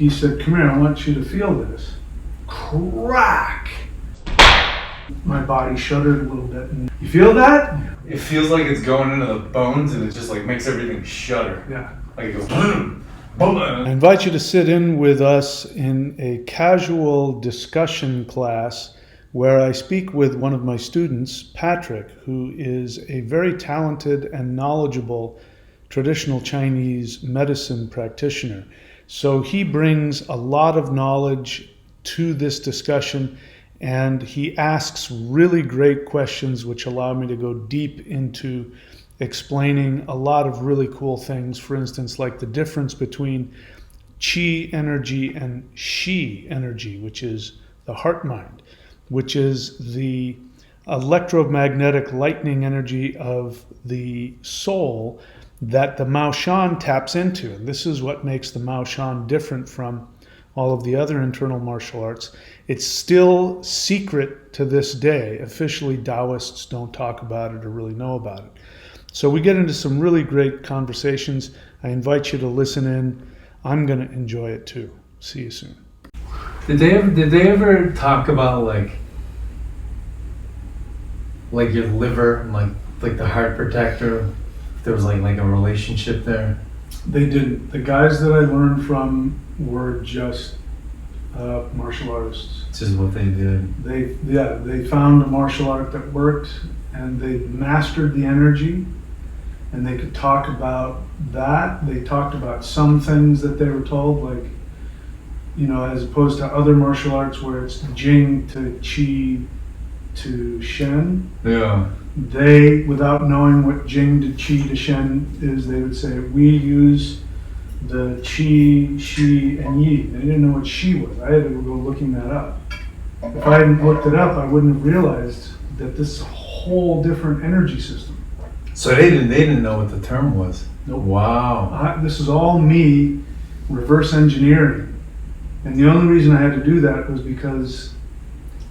he said, come here, I want you to feel this. Crack! My body shuddered a little bit. And you feel that? It feels like it's going into the bones and it just like makes everything shudder. Yeah. Like it goes boom, boom. I invite you to sit in with us in a casual discussion class where I speak with one of my students, Patrick, who is a very talented and knowledgeable traditional Chinese medicine practitioner. So he brings a lot of knowledge to this discussion, and he asks really great questions which allow me to go deep into explaining a lot of really cool things. For instance, like the difference between qi energy and shi energy, which is the heart mind, which is the electromagnetic lightning energy of the soul that the Mao Shan taps into. And this is what makes the Mao Shan different from all of the other internal martial arts. It's still secret to this day. Officially, Taoists don't talk about it or really know about it. So we get into some really great conversations. I invite you to listen in. I'm going to enjoy it too. See you soon. Did they ever talk about like your liver and like the heart protector? If there was like a relationship there? They didn't. The guys that I learned from were just martial artists. It's just what they did. They found a martial art that worked, and they mastered the energy, and they could talk about that. They talked about some things that they were told, like, you know, as opposed to other martial arts where it's Jing to Qi to Shen. Yeah. They, without knowing what Jing to Qi to Shen is, they would say, we use the Qi, Shi, and Yi. They didn't know what Shi was. I had to go looking that up. If I hadn't looked it up, I wouldn't have realized that this is a whole different energy system. So they didn't know what the term was? Nope. Wow. This is all me reverse engineering. And the only reason I had to do that was because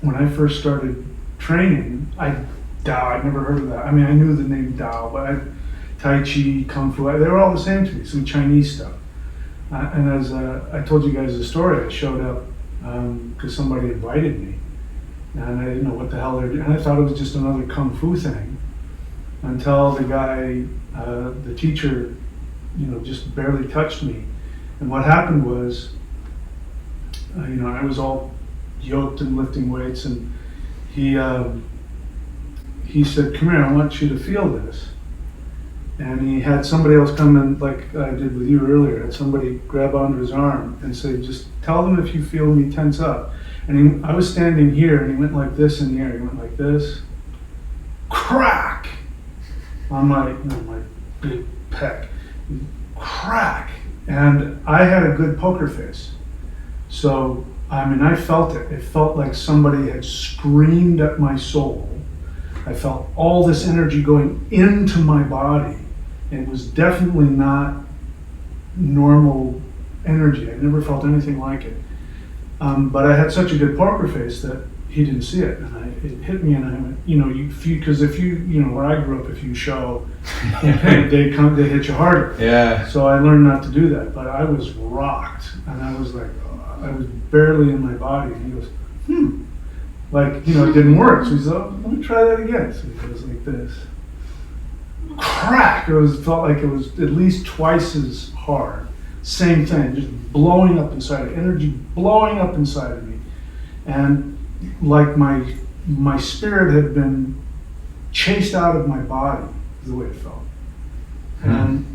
when I first started training, Tao, I'd never heard of that. I mean, I knew the name Tao, but Tai Chi, Kung Fu, they were all the same to me, some Chinese stuff. And as I told you guys the story, I showed up because somebody invited me, and I didn't know what the hell they're doing. And I thought it was just another Kung Fu thing until the guy, the teacher, you know, just barely touched me. And what happened was, you know, I was all yoked and lifting weights, and he said, come here, I want you to feel this. And he had somebody else come in, like I did with you earlier, had somebody grab onto his arm and say, just tell them if you feel me tense up. And I was standing here, and he went like this in the air. He went like this. Crack! On my big pec. Crack! And I had a good poker face. So, I mean, I felt it. It felt like somebody had screamed at my soul. I felt all this energy going into my body. It was definitely not normal energy. I never felt anything like it. But I had such a good poker face that he didn't see it. And it hit me, and I went, you know, because if you know, where I grew up, if you show, they hit you harder. Yeah. So I learned not to do that. But I was rocked, and I was like, I was barely in my body. And he goes, like, you know, it didn't work. So he said, oh, let me try that again. So he goes like this. Crack! Felt like it was at least twice as hard. Same thing, just blowing up inside of energy, blowing up inside of me. And like my spirit had been chased out of my body, is the way it felt. And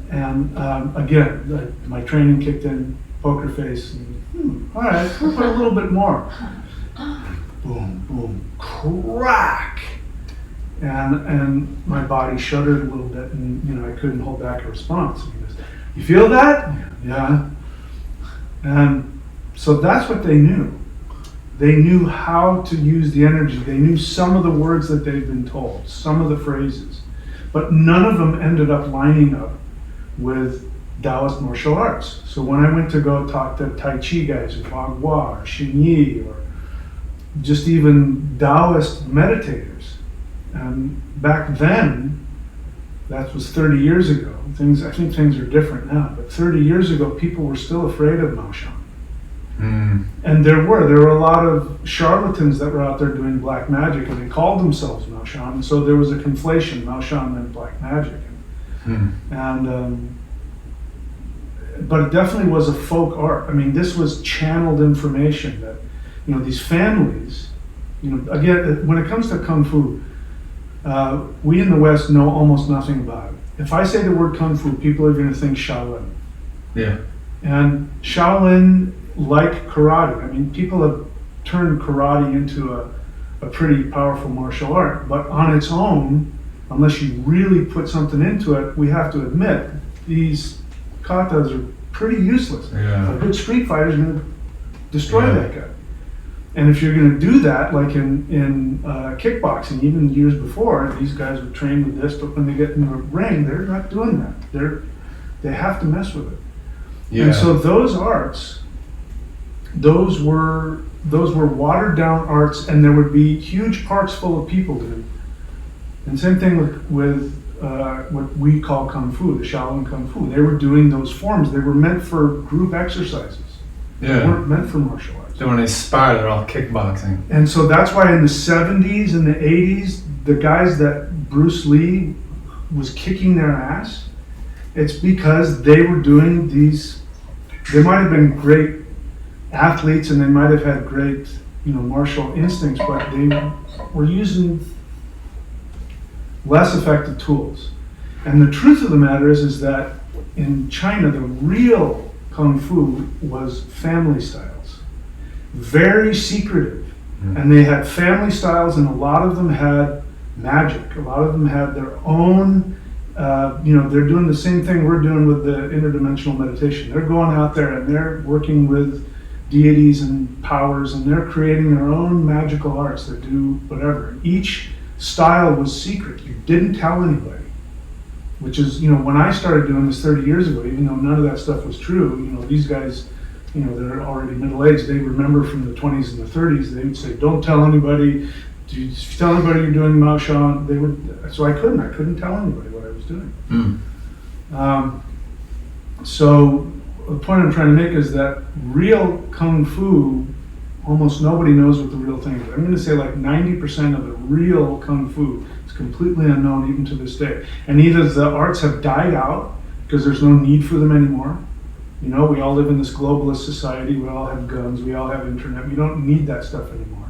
again, my training kicked in, poker face, and, all right, I'll put a little bit more. Boom, boom, crack! And my body shuddered a little bit, and you know, I couldn't hold back a response. He goes, you feel that? Yeah. And so that's what they knew. They knew how to use the energy. They knew some of the words that they'd been told, some of the phrases, but none of them ended up lining up with Taoist martial arts. So when I went to go talk to Tai Chi guys, or Bagua, or Xin Yi, or just even Taoist meditators, and back then, that was 30 years ago. I think things are different now, but 30 years ago, people were still afraid of Mao Shan. And there were a lot of charlatans that were out there doing black magic, and they called themselves Mao Shan. And so there was a conflation. Mao Shan meant black magic, and but it definitely was a folk art. I mean, this was channeled information that, these families, again, when it comes to Kung Fu, we in the West know almost nothing about it. If I say the word Kung Fu, people are going to think Shaolin. Yeah. And Shaolin, like karate, I mean, people have turned karate into a pretty powerful martial art, but on its own, unless you really put something into it, we have to admit, these katas are pretty useless. Yeah. A good street fighter is going to destroy that guy. And if you're going to do that, like in kickboxing, even years before, these guys were trained with this, but when they get in the ring, they're not doing that. They have to mess with it. Yeah. And so those arts, those were watered down arts, and there would be huge parks full of people doing. And same thing with what we call Kung Fu, the Shaolin Kung Fu. They were doing those forms. They were meant for group exercises. Yeah. They weren't meant for martial arts. So when they spar, they're all kickboxing. And so that's why in the 70s and the 80s, the guys that Bruce Lee was kicking their ass, it's because they were doing these, they might have been great athletes and they might have had great, martial instincts, but they were using less effective tools. And the truth of the matter is that in China, the real Kung Fu was family styles. Very secretive. And they had family styles, and a lot of them had magic. A lot of them had their own, they're doing the same thing we're doing with the interdimensional meditation. They're going out there and they're working with deities and powers, and they're creating their own magical arts that do whatever. Each style was secret. You didn't tell anybody. Which is, when I started doing this 30 years ago, even though none of that stuff was true, these guys, they're already middle-aged. They remember from the 20s and the 30s, they would say, don't tell anybody. If you tell anybody you're doing Mao Shan, they would, so I couldn't tell anybody what I was doing. So the point I'm trying to make is that real Kung Fu, almost nobody knows what the real thing is. I'm going to say like 90% of the real Kung Fu is completely unknown even to this day. And either the arts have died out because there's no need for them anymore. We all live in this globalist society. We all have guns. We all have internet. We don't need that stuff anymore.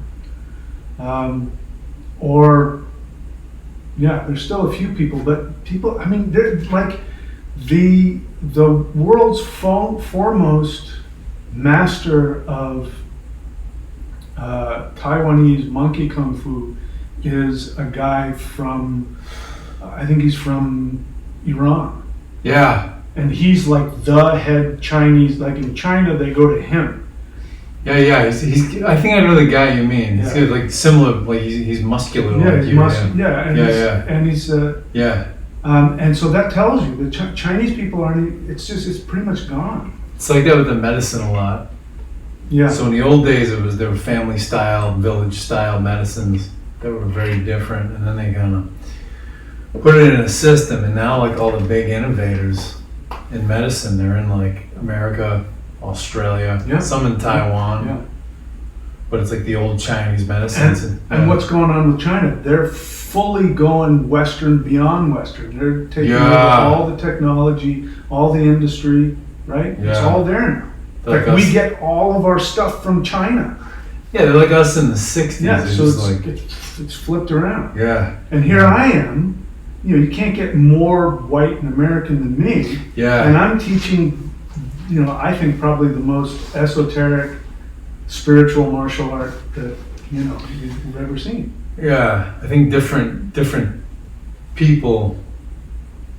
There's still a few people, but people, I mean, they're like the world's foremost master of Taiwanese monkey Kung Fu is a guy from, I think he's from Iran. Yeah. And he's like the head Chinese, like in China, they go to him. Yeah. He's I think I know the guy you mean. He's got like similar, like he's muscular. And he's and so that tells you that Chinese people aren't, it's pretty much gone. It's like that with the medicine a lot. Yeah. So in the old days, there were family style, village style medicines that were very different, and then they kind of put it in a system. And now, like all the big innovators in medicine, they're in like America, Australia, some in Taiwan. Yeah. But it's like the old Chinese medicines. And what's going on with China? They're fully going Western beyond Western. They're taking over all the technology, all the industry, right? Yeah. It's all there now. Like we get all of our stuff from China. Yeah, they're like us in the 60s. Yeah, so it's flipped around. Yeah. And here I am, you can't get more white and American than me. Yeah. And I'm teaching, I think probably the most esoteric, spiritual martial art that, you've ever seen. Yeah, I think different people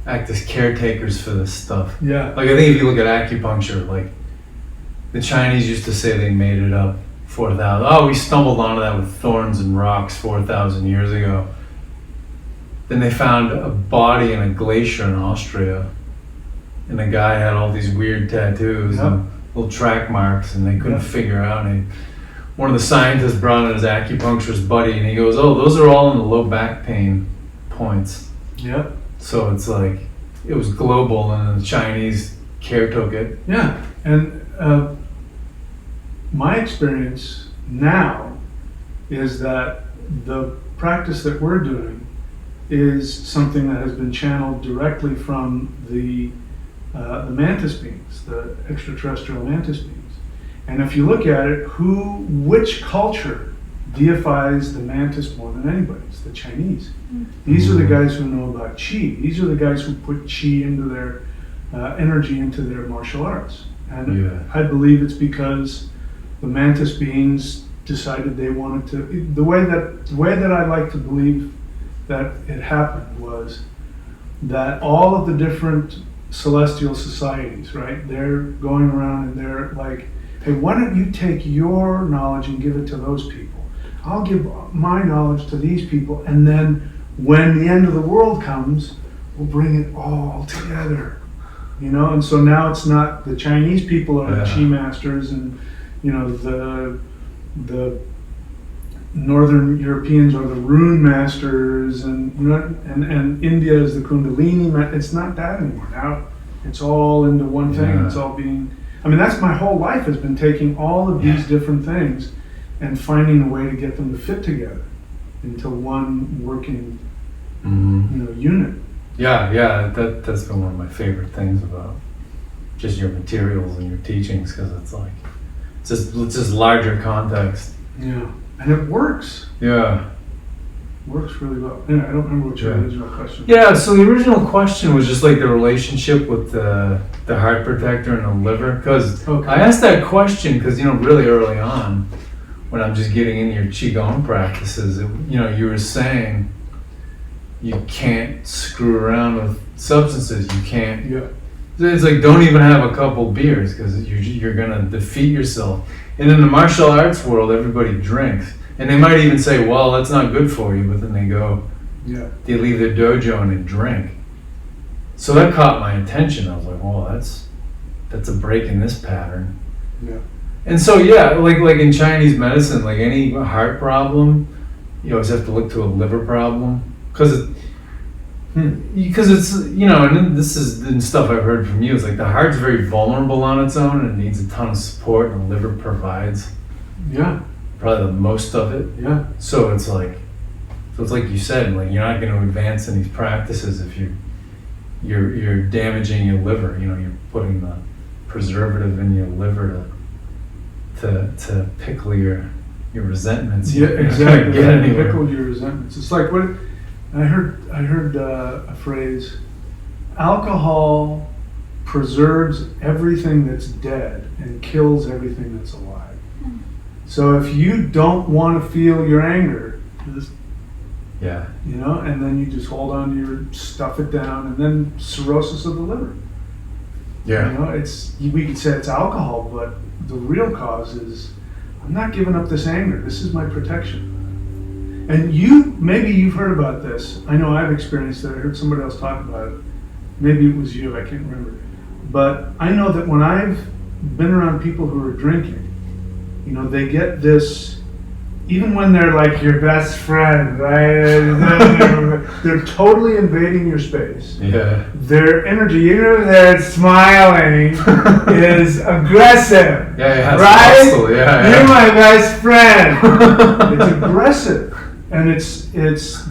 act as caretakers for this stuff. Yeah. Like I think if you look at acupuncture, like the Chinese used to say they made it up 4,000. Oh, we stumbled onto that with thorns and rocks 4,000 years ago. Then they found a body in a glacier in Austria, and the guy had all these weird tattoos and little track marks, and they couldn't figure out. And one of the scientists brought in his acupuncturist buddy, and he goes, "Oh, those are all in the low back pain points." Yep. So it's like it was global, and the Chinese caretook it. Yeah, and my experience now is that the practice that we're doing is something that has been channeled directly from the mantis beings, the extraterrestrial mantis beings. And if you look at it, which culture deifies the mantis more than anybody? It's the Chinese. These are the guys who know about qi. These are the guys who put qi into their energy into their martial arts. And I believe it's because the mantis beings decided they wanted to. The way that I like to believe that it happened was that all of the different celestial societies, right? They're going around and they're like, hey, why don't you take your knowledge and give it to those people? I'll give my knowledge to these people, and then when the end of the world comes, we'll bring it all together. You know, and so now it's not the Chinese people are the Qi masters, and you know the Northern Europeans are the rune masters, and you know, and India is the Kundalini. It's not that anymore. Now it's all into one thing. It's all being. I mean, that's my whole life has been taking all of these different things and finding a way to get them to fit together into one working, you know, unit. Yeah, that's been one of my favorite things about just your materials and your teachings, because it's like it's just larger context. Yeah, and it works. Yeah, works really well. Yeah, I don't remember what your original question was. Yeah, so the original question was just like the relationship with the heart protector and the liver, because I asked that question because, you know, really early on when I'm just getting into your qigong practices, you know, you were saying you can't screw around with substances. You can't. Yeah. It's like, don't even have a couple beers because you're gonna defeat yourself. And in the martial arts world, everybody drinks, and they might even say, "Well, that's not good for you," but then they go, they leave their dojo and they drink. So that caught my attention. I was like, "Well, that's a break in this pattern." Yeah. And so like in Chinese medicine, like any heart problem, you always have to look to a liver problem because it's, you know, and this is the stuff I've heard from you. It's like the heart's very vulnerable on its own and it needs a ton of support, and the liver provides probably the most of it. Yeah. So it's like you said, like you're not going to advance in these practices if you're damaging your liver. You know, you're putting the preservative in your liver to pickle your resentments. Yeah, exactly. Get pickle your resentments. It's like what I heard a phrase: alcohol preserves everything that's dead and kills everything that's alive. So if you don't want to feel your anger, just, you know, and then you just hold on to your, stuff it down, and then cirrhosis of the liver. Yeah. You know, we could say it's alcohol, but the real cause is I'm not giving up this anger. This is my protection. And maybe you've heard about this. I know I've experienced it. I heard somebody else talk about it. Maybe it was you. I can't remember. But I know that when I've been around people who are drinking, you know, they get this, even when they're like your best friend, right? They're totally invading your space. Yeah. Their energy, even they're smiling, is aggressive. Yeah, right? Hostile. Yeah. You're my best friend. It's aggressive. And it's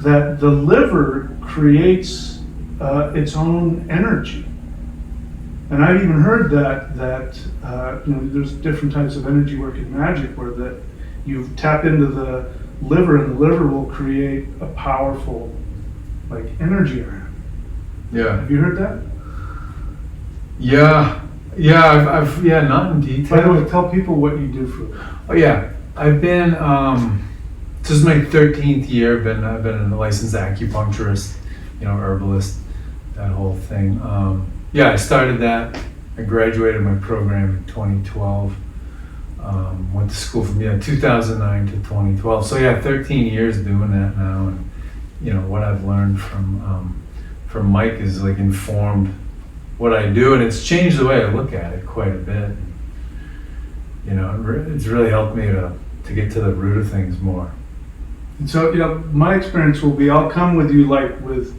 that the liver creates its own energy. And I've even heard that you know, there's different types of energy work in magic where that you tap into the liver, and the liver will create a powerful, like, energy around it. Yeah. Have you heard that? Yeah. I've not in detail. By the way, tell people what you do for them. Oh yeah, I've been. This is my 13th year. I've been a licensed acupuncturist, you know, herbalist, that whole thing. I started that. I graduated my program in 2012. Went to school from 2009 to 2012. So 13 years doing that now, and you know what I've learned from Mike is like informed what I do, and it's changed the way I look at it quite a bit. You know, it's really helped me to get to the root of things more. And so, you know, my experience will be I'll come with you like with,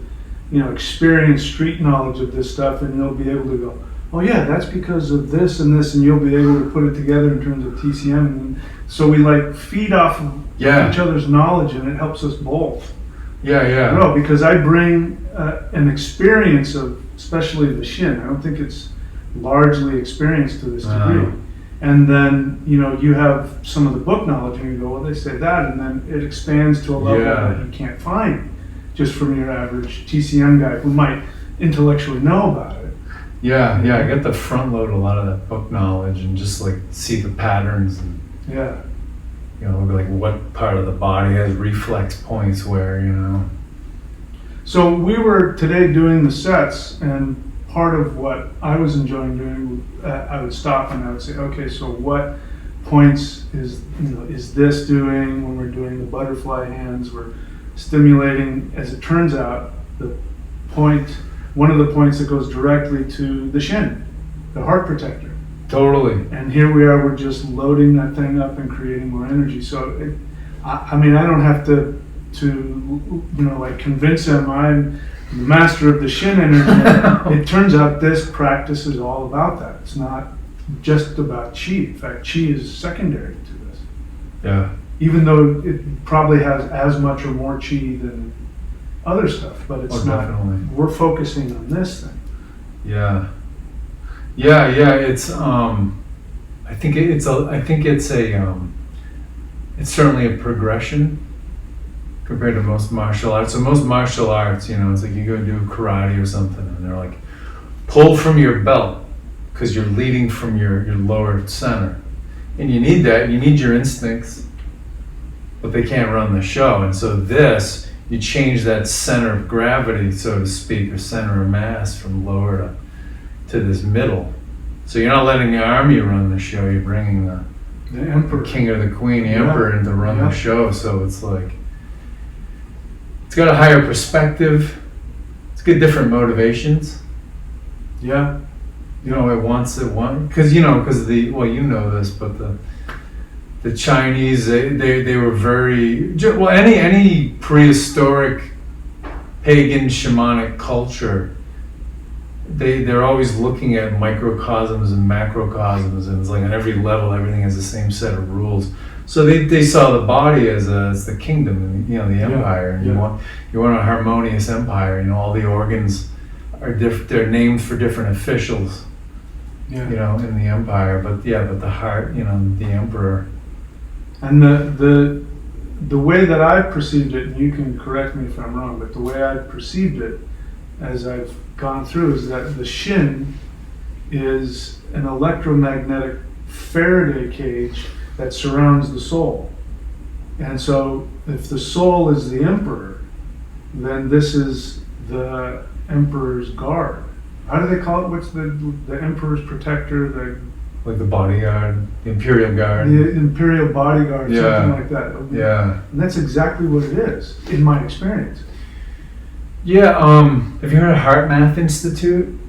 you know, experience, street knowledge of this stuff, and you'll be able to go, oh yeah, that's because of this and this, and you'll be able to put it together in terms of TCM. And so we like feed off of each other's knowledge, and it helps us both. Grow, because I bring an experience of, especially the Shin. I don't think it's largely experienced to this degree. And then, you know, you have some of the book knowledge and you go, well, they say that, and then it expands to a level that you can't find just from your average TCM guy who might intellectually know about it. I get to front load a lot of that book knowledge and just like see the patterns and you know, like what part of the body has reflex points where, you know. So we were today doing the sets, and part of what I was enjoying doing, I would stop and I would say, okay, so what points is this doing when we're doing the butterfly hands? We're stimulating, as it turns out, one of the points that goes directly to the Shin, the heart protector. Totally. And here we are, we're just loading that thing up and creating more energy. So, I mean, I don't have to like convince him I'm the master of the Shin energy. It turns out this practice is all about that. It's not just about Chi. In fact, Chi is secondary to this. Yeah. Even though it probably has as much or more Chi than other stuff, but it's not. Definitely. We're focusing on this thing. Yeah. It's I think it's certainly a progression compared to most martial arts. So most martial arts, you know, it's like you go do karate or something, and they're like, pull from your belt because you're leading from your lower center, and you need that. You need your instincts, but they can't run the show. And so you change that center of gravity, so to speak, or center of mass from lower to this middle. So you're not letting the army run the show, you're bringing the emperor, king or the queen, the emperor in to run the show. So it's like, it's got a higher perspective, it's got different motivations. Yeah. You know, because you know this, but the Chinese, they were very, well, any prehistoric pagan shamanic culture, they're always looking at microcosms and macrocosms, and it's like on every level everything has the same set of rules. So they saw the body as the kingdom, and you know, the empire, and you want a harmonious empire. You know, all the organs are they're named for different officials. You know, in the empire, but the heart, you know, the emperor. And the way that I perceived it, and you can correct me if I'm wrong, but the way I perceived it as I've gone through is that the Shin is an electromagnetic Faraday cage that surrounds the soul. And so if the soul is the emperor, then this is the emperor's guard. How do they call it? What's the emperor's protector? Like the bodyguard, the imperial guard. The imperial bodyguard, something like that. And that's exactly what it is, in my experience. Have you heard of Heart Math Institute?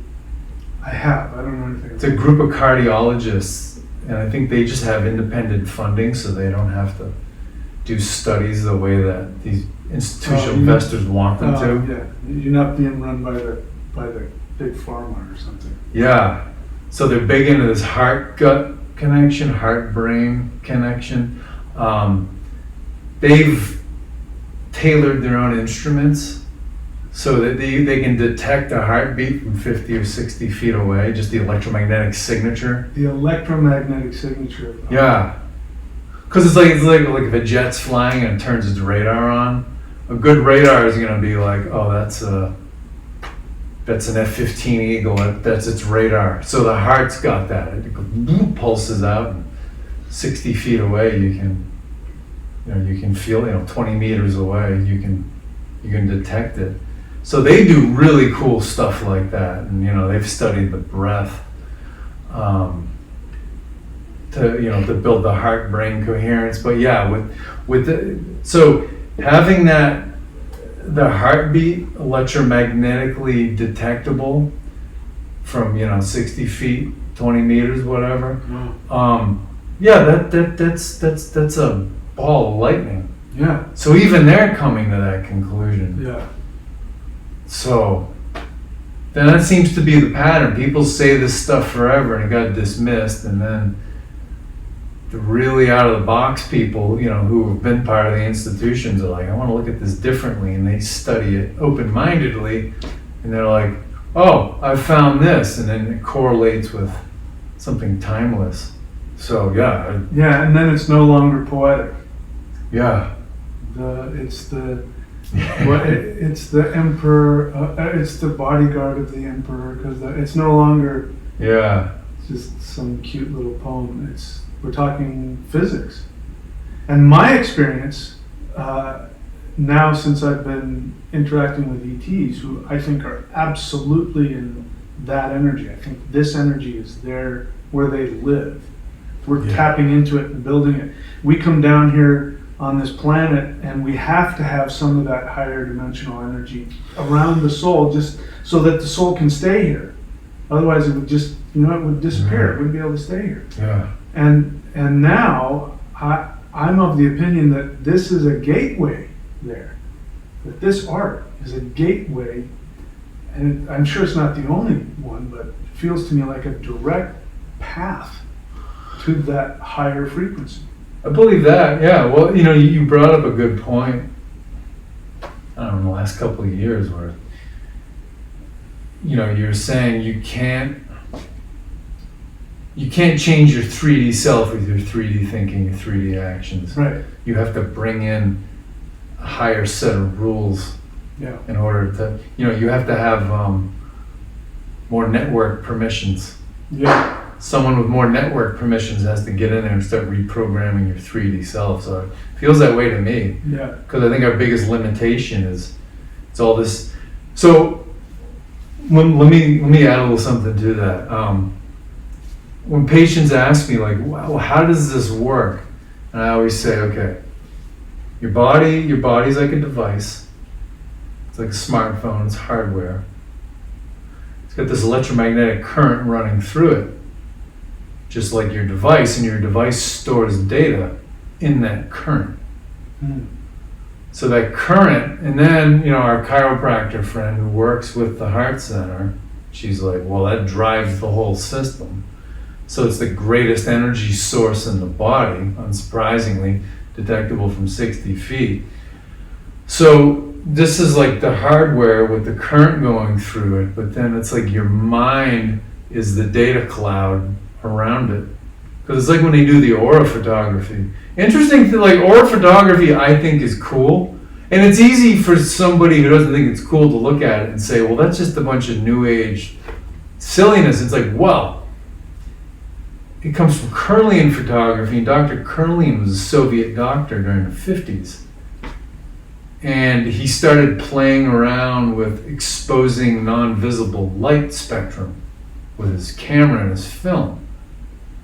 I have. I don't know anything. It's a group of cardiologists, and I think they just have independent funding, so they don't have to do studies the way that these institutional investors want them to. Yeah, you're not being run by the big pharma or something. Yeah, so they're big into this heart-gut connection, heart-brain connection. They've tailored their own instruments so that they can detect a heartbeat from 50 or 60 feet away, just the electromagnetic signature. The electromagnetic signature. Yeah. Because it's like if a jet's flying and it turns its radar on, a good radar is going to be like, oh, that's an F-15 Eagle, that's its radar. So the heart's got that. It goes, pulses out, and 60 feet away you can feel, 20 meters away you can detect it. So they do really cool stuff like that, and they've studied the breath to build the heart-brain coherence. But so having the heartbeat electromagnetically detectable from 60 feet, 20 meters, whatever. That's a ball of lightning. Yeah. So even they're coming to that conclusion. Yeah. So then that seems to be the pattern. People say this stuff forever and it got dismissed, and then the really out of the box people, who have been part of the institutions are like, I want to look at this differently, and they study it open-mindedly, and they're like, oh, I found this, and then it correlates with something timeless. So yeah. Yeah, and then it's no longer poetic. Yeah. It's the emperor. It's the bodyguard of the emperor, because it's no longer just some cute little poem. We're talking physics. And my experience now, since I've been interacting with ETs, who I think are absolutely in that energy. I think this energy is there where they live. We're tapping into it and building it. We come down here on this planet and we have to have some of that higher dimensional energy around the soul, just so that the soul can stay here. Otherwise it would just, it would disappear. It wouldn't be able to stay here. Yeah. And now I'm of the opinion that this is a gateway there. That this art is a gateway, and I'm sure it's not the only one, but it feels to me like a direct path to that higher frequency. I believe that, yeah. Well, you brought up a good point. I don't know, in the last couple of years where, you're saying you can't change your 3D self with your 3D thinking, your 3D actions. Right. You have to bring in a higher set of rules in order to, you have to have more network permissions. Yeah. Someone with more network permissions has to get in there and start reprogramming your 3D self. So it feels that way to me. Yeah. Because I think our biggest limitation is it's all this. So let me add a little something to that. When patients ask me like, well, how does this work? And I always say, okay, your body's like a device. It's like a smartphone, it's hardware. It's got this electromagnetic current running through it, just like your device, and your device stores data in that current. So that current, and then, our chiropractor friend who works with the heart center, she's like, well, that drives the whole system. So it's the greatest energy source in the body, unsurprisingly, detectable from 60 feet. So this is like the hardware with the current going through it, but then it's like your mind is the data cloud around it. Because it's like when they do the aura photography. Interesting thing, like aura photography I think is cool. And it's easy for somebody who doesn't think it's cool to look at it and say, well, that's just a bunch of new age silliness. It's like, well, it comes from Kirlian photography, and Dr. Kirlian was a Soviet doctor during the 50s. And he started playing around with exposing non-visible light spectrum with his camera and his film.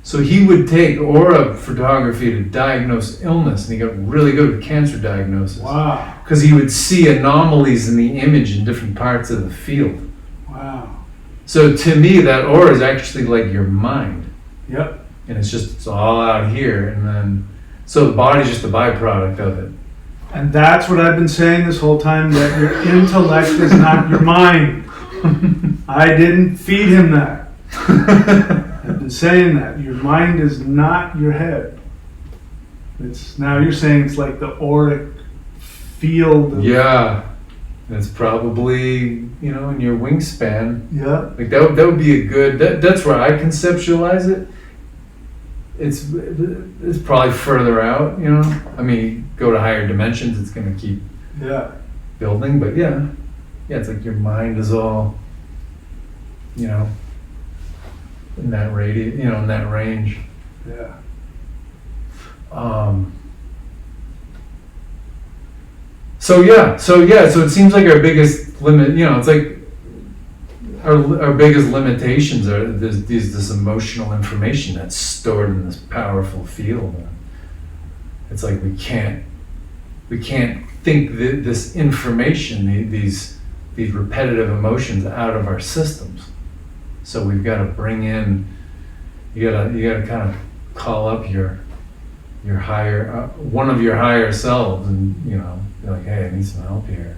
So he would take aura photography to diagnose illness, and he got really good with cancer diagnosis. Wow. Because he would see anomalies in the image in different parts of the field. Wow. So to me, that aura is actually like your mind. Yep. And it's all out here, and then so the body's just a byproduct of it. And that's what I've been saying this whole time, that your intellect is not your mind. I didn't feed him that. I've been saying that. Your mind is not your head. Now you're saying it's like the auric field. Yeah. It's probably, in your wingspan. Yeah. Like that would be a good, that's where I conceptualize it. It's probably further out, I mean, go to higher dimensions, it's going to keep building, but yeah, it's like your mind is all, in that radius, in that range. Yeah. So it seems like our biggest limit, it's like our biggest limitations are this emotional information that's stored in this powerful field. It's like we can't think this information, these repetitive emotions out of our systems. So we've got to bring in, you gotta kind of call up your higher, one of your higher selves, and be like, hey, I need some help here.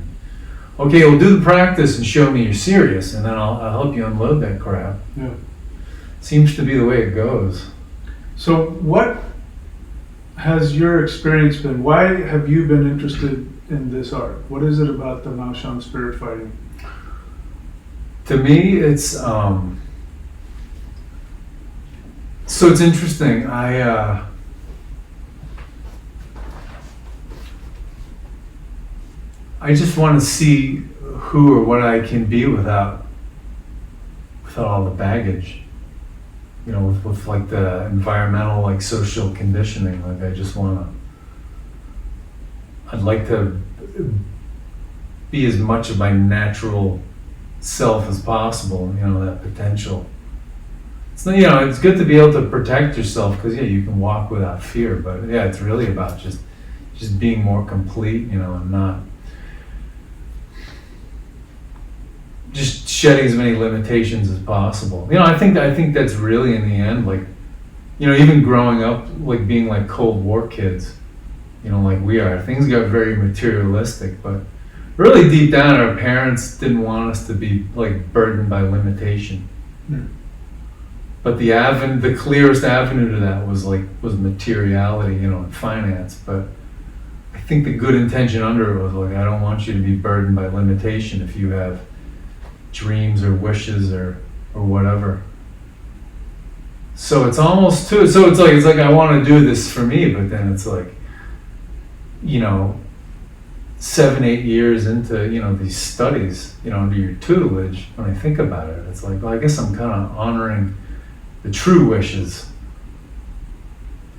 okay, well, do the practice and show me you're serious, and then I'll help you unload that crap. Yeah. Seems to be the way it goes. So what has your experience been? Why have you been interested in this art? What is it about the Mao Shan spirit fighting? To me, it's so it's interesting. I just want to see who or what I can be without all the baggage. You know, with like the environmental, like social conditioning. Like I just I'd like to be as much of my natural self as possible. You know, that potential. It's not, you know, it's good to be able to protect yourself because you can walk without fear. But it's really about just being more complete. You know, and not just shedding as many limitations as possible. You know, I think that's really in the end, like, you know, even growing up, like being like Cold War kids, you know, like we are, things got very materialistic, but really deep down our parents didn't want us to be like burdened by limitation. But the clearest avenue to that was materiality, you know, and finance. But I think the good intention under it was like, I don't want you to be burdened by limitation if you have dreams or wishes or whatever. So it's almost too. So it's like I want to do this for me, but then it's like, you know, 7-8 years into, you know, these studies, you know, under your tutelage. When I think about it, it's like, well, I guess I'm kind of honoring the true wishes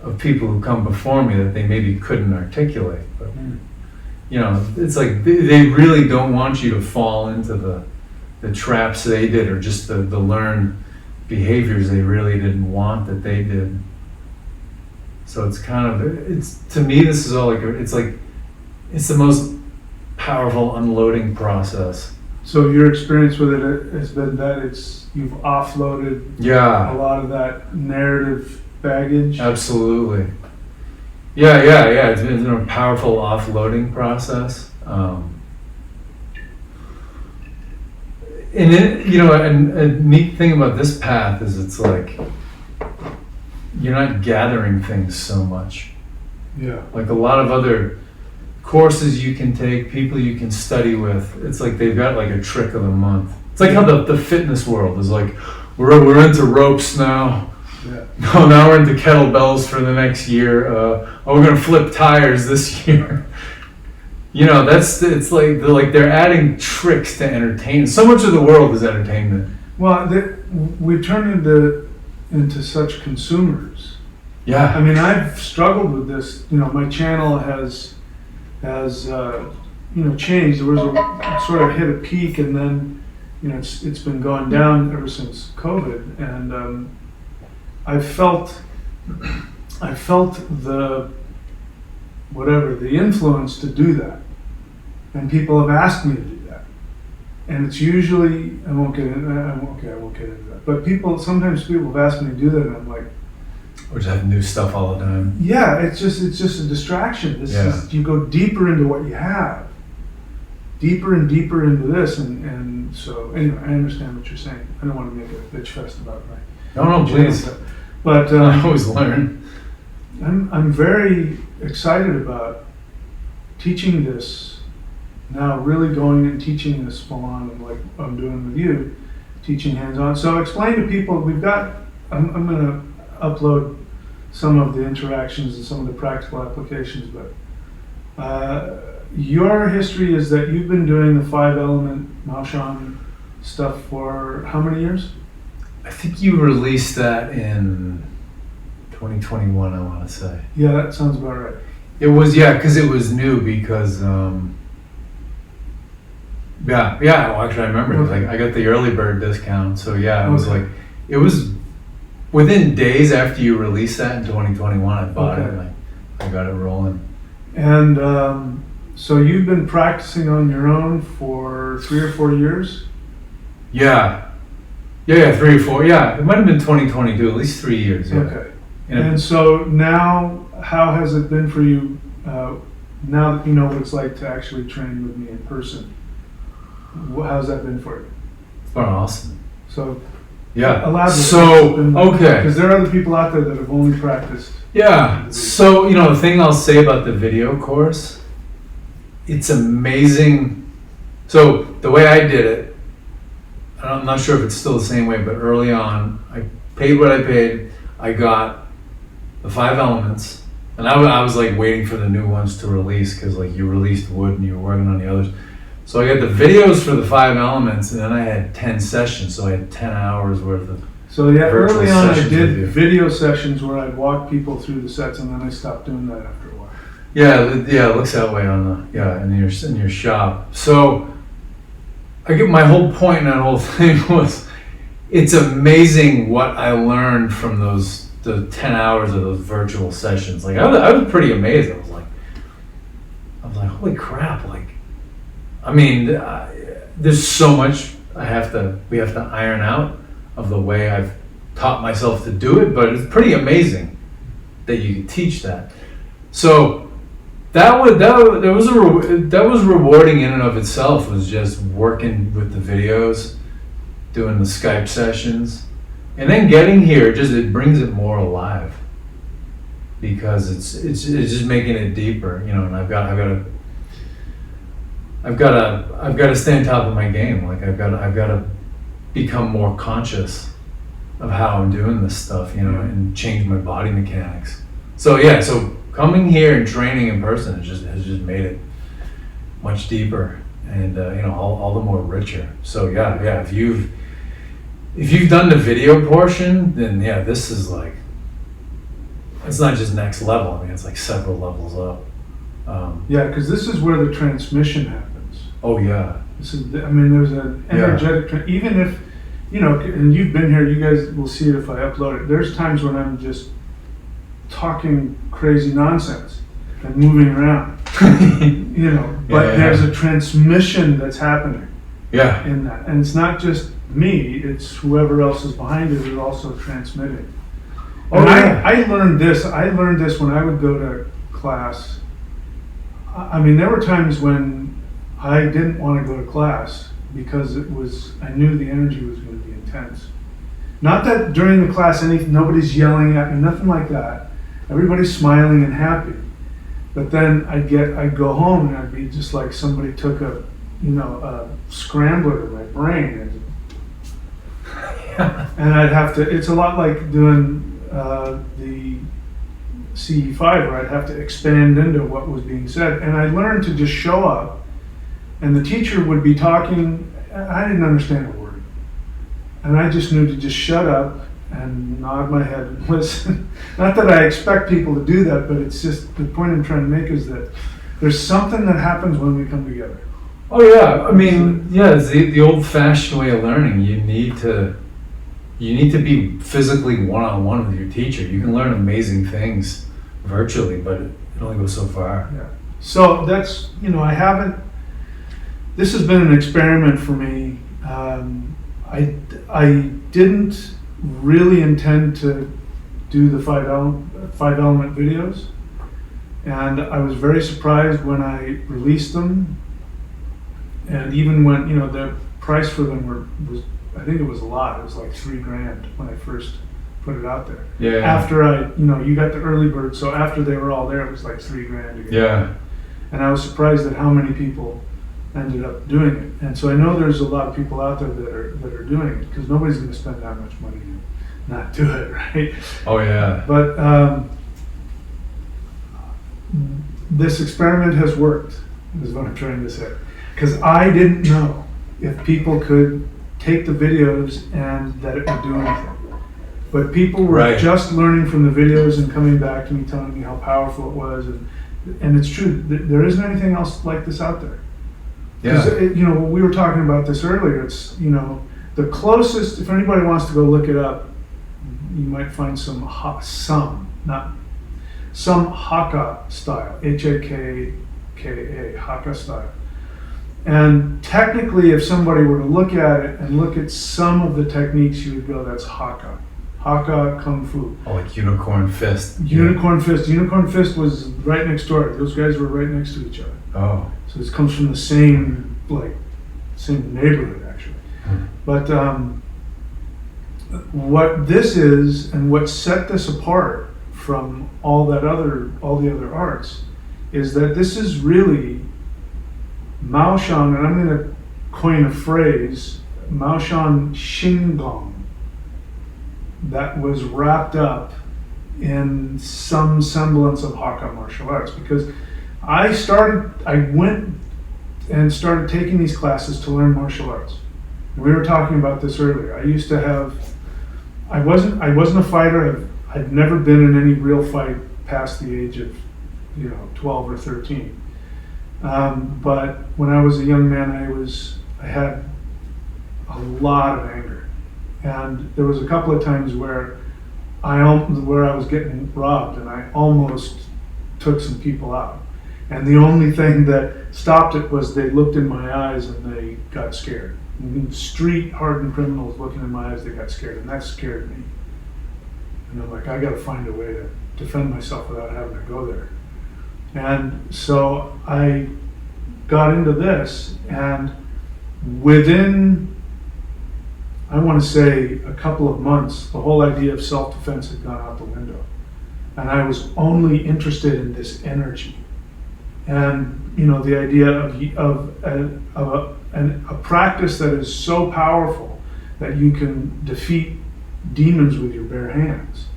of people who come before me that they maybe couldn't articulate. But you know, it's like they really don't want you to fall into the traps they did, or just the learned behaviors they really didn't want that they did. So it's kind of, it's, to me, this is all like, it's the most powerful unloading process. So your experience with it has been that you've offloaded a lot of that narrative baggage? Absolutely. Yeah. It's been a powerful offloading process. And it, you know, a neat thing about this path is it's like you're not gathering things so much. Yeah. Like a lot of other courses you can take, people you can study with, it's like they've got like a trick of the month. It's like how the fitness world is like, we're into ropes now. Yeah. No, now we're into kettlebells for the next year. We're gonna flip tires this year. You know, it's like they're adding tricks to entertainment. So much of the world is entertainment. Well, we've turned into such consumers. Yeah. I mean, I've struggled with this. You know, my channel has you know, changed. There was sort of hit a peak, and then, you know, it's been going down ever since COVID, and I felt the influence to do that. And people have asked me to do that, and it's usually I won't get into that. But sometimes people have asked me to do that, and I'm like, or just have new stuff all the time. Yeah, it's just a distraction. You go deeper into what you have, deeper and deeper into this, and so anyway, I understand what you're saying. I don't want to make a bitch fest about it. No, please. But I always learn. I'm very excited about teaching this. Now really going and teaching this full on, like I'm doing with you, teaching hands-on. So explain to people, I'm going to upload some of the interactions and some of the practical applications, but your history is that you've been doing the 5-element Mao Shan stuff for how many years? I think you released that in 2021, I want to say. Yeah, that sounds about right. It was, because it was new, because well, actually I remember, Okay. like I got the early bird discount, so it was like, it was within days after you released that in 2021, I bought it, and I got it rolling. And so you've been practicing on your own for 3 or 4 years? Yeah, 3 or 4, it might have been 2022, at least 3 years, Okay. And so now, how has it been for you, now that you know what it's like to actually train with me in person? How's that been for you? It's been awesome. So Yeah. elaborate. So, okay. Because there are other people out there that have only practiced. Yeah. So, the thing I'll say about the video course, it's amazing. So, the way I did it, I'm not sure if it's still the same way, but early on, I paid what I paid. I got the 5 elements, and I was like waiting for the new ones to release, because like you released wood and you were working on the others. So I got the videos for the 5 elements, and then I had 10 sessions, so I had 10 hours worth of. So yeah, virtual early on I sessions did with you. video sessions where I'd walk people through the sets, and then I stopped doing that after a while. Yeah, it looks that way on the in your shop. So I get my whole point in that whole thing was, it's amazing what I learned from the 10 hours of those virtual sessions. Like I was pretty amazed. I was like, holy crap! Like, I mean, there's so much we have to iron out of the way I've taught myself to do it, but it's pretty amazing that you can teach that. So that was rewarding in and of itself, was just working with the videos, doing the Skype sessions, and then getting here, it brings it more alive, because it's just making it deeper, and I've got to stay on top of my game. Like I've got to become more conscious of how I'm doing this stuff, and change my body mechanics. So coming here and training in person has just made it much deeper, and all the more richer. So if you've done the video portion, then this is like, it's not just next level. I mean, it's like several levels up. Because this is where the transmission happens. Oh yeah. There's an energetic, even if, and you've been here, you guys will see it if I upload it. There's times when I'm just talking crazy nonsense and moving around, but there's a transmission that's happening in that. And it's not just me, it's whoever else is behind it is also transmitting. And I learned this when I would go to class. I mean, there were times when I didn't want to go to class because I knew the energy was going to be intense. Not that during the class nobody's yelling at me, nothing like that. Everybody's smiling and happy. But then I'd go home and I'd be just like somebody took a scrambler to my brain, and I'd have to. It's a lot like doing the CE5, where I'd have to expand into what was being said. And I learned to just show up, and the teacher would be talking. I didn't understand a word, and I just knew to just shut up and nod my head and listen. Not that I expect people to do that, but it's just the point I'm trying to make is that there's something that happens when we come together. Oh yeah, I mean, it's the old-fashioned way of learning. You need to be physically one-on-one with your teacher. You can learn amazing things virtually, but it only goes so far. Yeah. So that's, this has been an experiment for me. I didn't really intend to do the five element videos, and I was very surprised when I released them, and even when the price for them was I think it was a lot. It was like $3,000 when I first put it out there. Yeah. After you got the early bird, so after they were all there, it was like $3,000 again. Yeah. And I was surprised at how many people ended up doing it. And so I know there's a lot of people out there that are doing it, because nobody's going to spend that much money and not do it, right? Oh yeah. But this experiment has worked, is what I'm trying to say. Because I didn't know if people could take the videos and that it would do anything. But people were just learning from the videos and coming back to me, telling me how powerful it was. And it's true, there isn't anything else like this out there. Yeah. We were talking about this earlier. It's, the closest, if anybody wants to go look it up, you might find some Hakka style, H-A-K-K-A, Hakka style. And technically, if somebody were to look at it and look at some of the techniques, you would go, that's Hakka. Hakka Kung Fu. Oh, like Unicorn Fist. Unicorn Fist. Unicorn Fist was right next door. Those guys were right next to each other. Oh. So this comes from the same, same neighborhood actually. But what this is, and what set this apart from all the other arts, is that this is really Mao Shan, and I'm going to coin a phrase, Mao Shan Xingong, that was wrapped up in some semblance of Hakka martial arts. Because I went and started taking these classes to learn martial arts. And we were talking about this earlier. I wasn't a fighter. I'd never been in any real fight past the age of 12 or 13. But when I was a young man, I had a lot of anger, and there was a couple of times where I was getting robbed, and I almost took some people out. And the only thing that stopped it was they looked in my eyes and they got scared. Street hardened criminals looking in my eyes, they got scared, and that scared me. And I'm like, I got to find a way to defend myself without having to go there. And so I got into this, and within, I want to say, a couple of months, the whole idea of self-defense had gone out the window. And I was only interested in this energy. And the idea of a practice that is so powerful that you can defeat demons with your bare hands.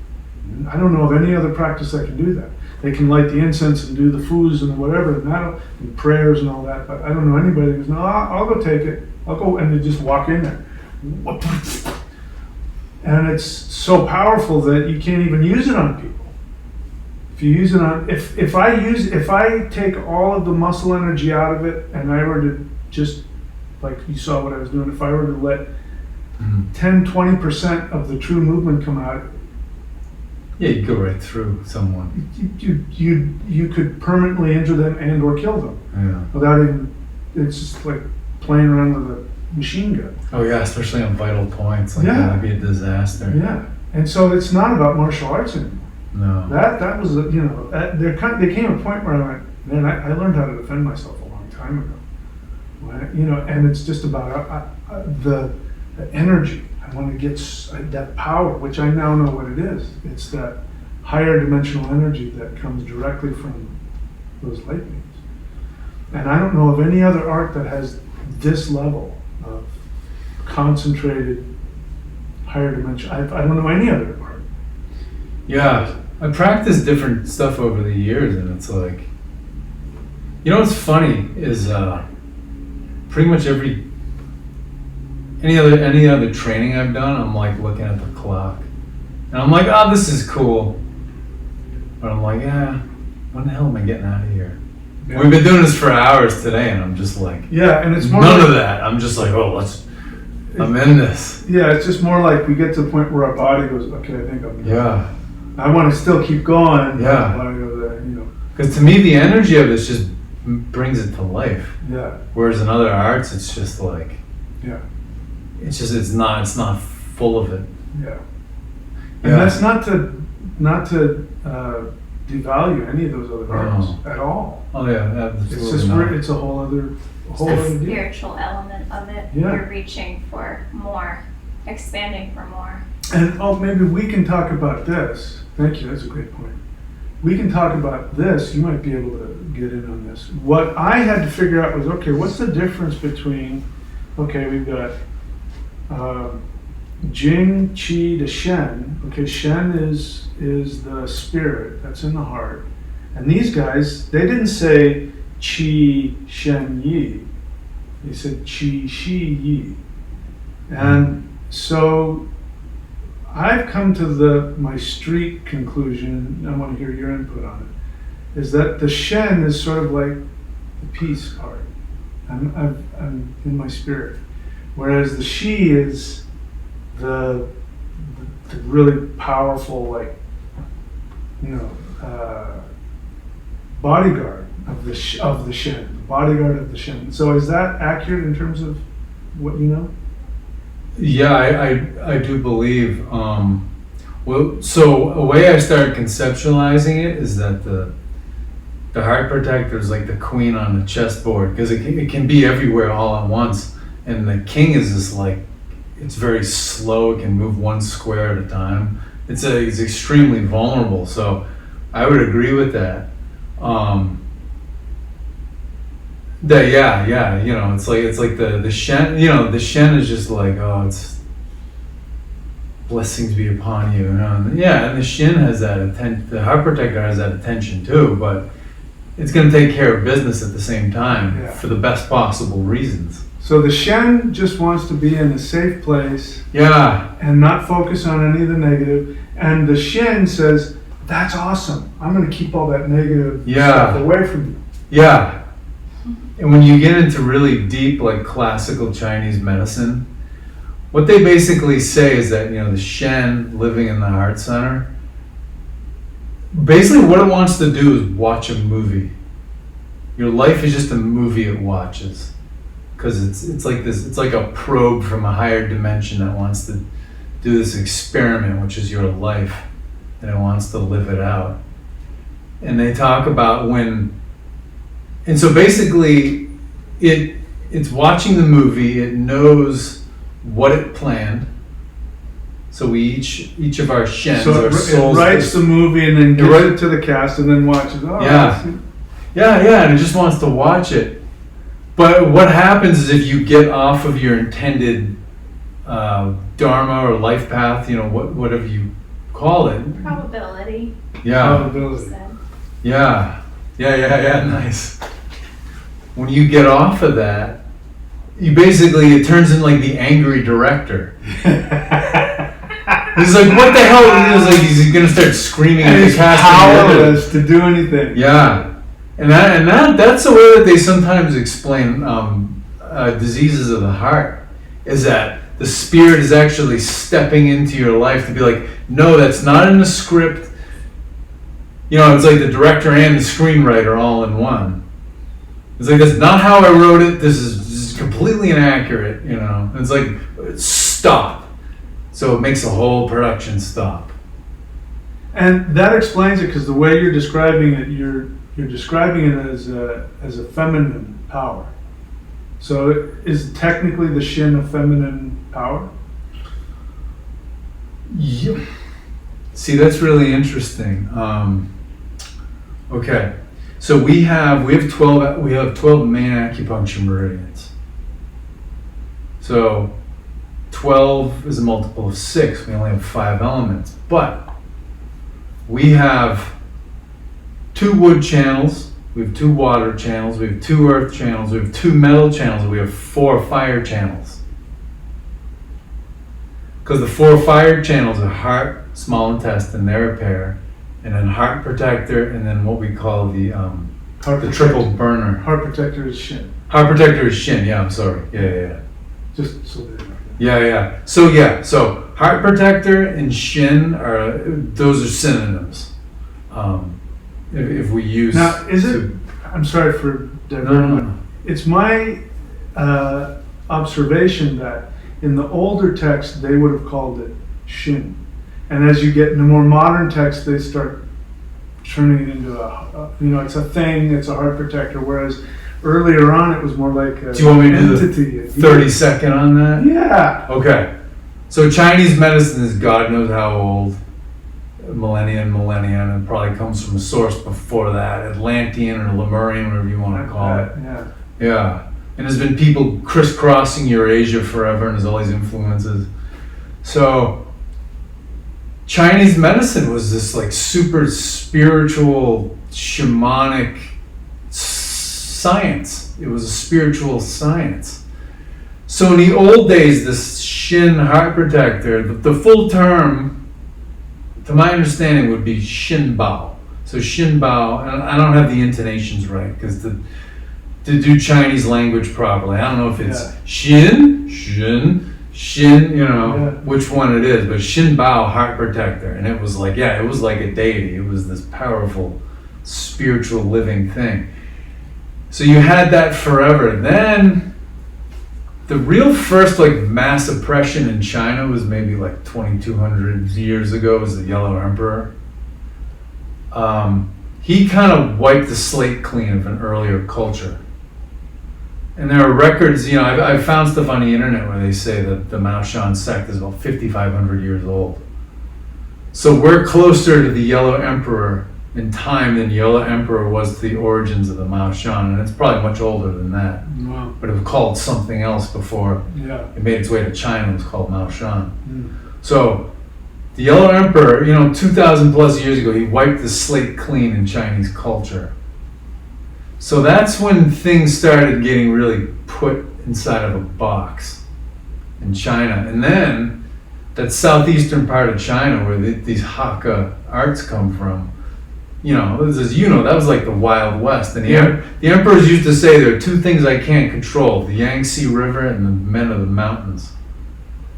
I don't know of any other practice that can do that. They can light the incense and do the foos and whatever, and prayers and all that, but I don't know anybody who goes, no, I'll go take it. I'll go, and they just walk in there. And it's so powerful that you can't even use it on people. If you use it on, if I take all of the muscle energy out of it, and I were to just, like you saw what I was doing, if I were to let 10-20% of the true movement come out, yeah, you go right through someone. You could permanently injure them and or kill them. Yeah. Without even, it's just like playing around with a machine gun. Oh yeah, especially on vital points. Like Yeah. that'd be a disaster. Yeah. And so it's not about martial arts anymore. No. That was, there came a point where I went, man, I learned how to defend myself a long time ago. And it's just about the energy. I want to get that power, which I now know what it is. It's that higher dimensional energy that comes directly from those light beams. And I don't know of any other art that has this level of concentrated higher dimension. I don't know any other art. Yeah, I practiced different stuff over the years, and it's like, what's funny is pretty much any other training I've done, I'm like looking at the clock, and I'm like, oh, this is cool, but I'm like, when the hell am I getting out of here? Yeah. We've been doing this for hours today, and I'm just like, and it's more none of that. I'm just like, I'm in this. Yeah, it's just more like we get to the point where our body goes, okay, I think I'm done. Yeah. I want to still keep going. Yeah. Body goes, Because to me, the energy of it just brings it to life. Yeah. Whereas in other arts, it's just like, yeah. It's not full of it. Yeah. And that's not to devalue any of those other arts at all. Oh yeah, absolutely. It's just it's a whole other the spiritual element of it. Yeah. You're reaching for more, expanding for more. And maybe we can talk about this. Thank you. That's a great point. We can talk about this. You might be able to get in on this. What I had to figure out was, okay, what's the difference between, we've got Jing, Qi to Shen. Okay, Shen is the spirit that's in the heart. And these guys, they didn't say Qi, Shen, Yi. They said Qi, Shi, Yi. And so I've come to my street conclusion, and I want to hear your input on it, is that the Shen is sort of like the peace part. I'm in my spirit. Whereas the Shi is the really powerful, bodyguard of the Shen, the bodyguard of the Shen. So is that accurate in terms of what you know? Yeah, I do believe. So a way I started conceptualizing it is that the heart protector is like the queen on the chessboard, because it can be everywhere all at once. and the king is this like, it's very slow. It can move one square at a time. It's extremely vulnerable. So I would agree with that. You know, it's like the Shen. You know, the Shen is just like, oh, it's blessings be upon you. You know? And the Shin has that attention. The heart protector has that attention too, but it's going to take care of business at the same time for the best possible reasons. So the Shen just wants to be in a safe place, and not focus on any of the negative. And the Shin says, "That's awesome. I'm going to keep all that negative stuff away from you." Yeah. And when you get into really deep, like classical Chinese medicine, what they basically say is that, you know, the Shen living in the heart center, basically what it wants to do is watch a movie. Your life is just a movie it watches. Because it's like this, it's like a probe from a higher dimension that wants to do this experiment, which is your life, and it wants to live it out. And they talk about and so basically it's watching the movie, it knows what it planned. So we each of our Shens, our souls, it writes the movie and then gives it to the cast and then watches. Oh, and it just wants to watch it. But what happens is if you get off of your intended dharma or life path, you know, whatever you call it. Probability. Probability. Yeah, nice. When you get off of that, it turns in like the angry director. He's like, what the hell? He's going to start screaming at the cast. Powerless to do anything. Yeah. And that's the way that they sometimes explain diseases of the heart, is that the spirit is actually stepping into your life to be like, no, that's not in the script. You know, it's like the director and the screenwriter all in one. It's like, that's not how I wrote it. This is completely inaccurate, you know. And it's like, stop. So it makes the whole production stop. And that explains it, because the way you're describing it, you're describing it as a feminine power. So is technically the Shin a feminine power? Yeah. See, that's really interesting. Okay, so we have 12 main acupuncture meridians. So 12 is a multiple of 6. We only have 5 elements, but we have 2 wood channels, we have 2 water channels, we have 2 earth channels, we have 2 metal channels, and we have 4 fire channels. Because the 4 fire channels are heart, small intestine, they're a pair, and then heart protector, and then what we call the triple burner. Heart protector is Shin. Heart protector is Shin, I'm sorry. Yeah. Just so they know. Yeah. So heart protector and Shin those are synonyms. If we use now, I'm sorry for diverting. No. It's my observation that in the older text they would have called it Shin, and as you get into more modern text, they start turning it into it's a thing, it's a heart protector. Whereas earlier on, it was more like a do you want me to entity. Do the 30-second on that? Yeah. Okay. So Chinese medicine is God knows how old. Millennia, and probably comes from a source before that, Atlantean or Lemurian, whatever you want to call it. Yeah. And there's been people crisscrossing Eurasia forever, and there's all these influences. So Chinese medicine was this like super spiritual, shamanic science. It was a spiritual science. So in the old days, this Shin heart protector, the full term, to my understanding, would be Shin Bao. So Shin Bao, and I don't have the intonations right, because to do Chinese language properly, I don't know if it's Shin, which one it is, but Shin Bao heart protector. And it was like a deity. It was this powerful, spiritual living thing. So you had that forever. Then the real first like mass oppression in China was maybe like 2,200 years ago, was the Yellow Emperor. He kind of wiped the slate clean of an earlier culture. And there are records, I've found stuff on the internet where they say that the Mao Shan sect is about 5,500 years old. So we're closer to the Yellow Emperor in time than Yellow Emperor was to the origins of the Mao Shan, and it's probably much older than that. Wow. But it was called something else before it made its way to China. It was called Mao Shan. So the Yellow Emperor, 2,000 plus years ago, he wiped the slate clean in Chinese culture. So that's when things started getting really put inside of a box in China. And then that southeastern part of China where these Hakka arts come from, that was like the Wild West. And the emperors used to say there are two things I can't control, the Yangtze River and the men of the mountains.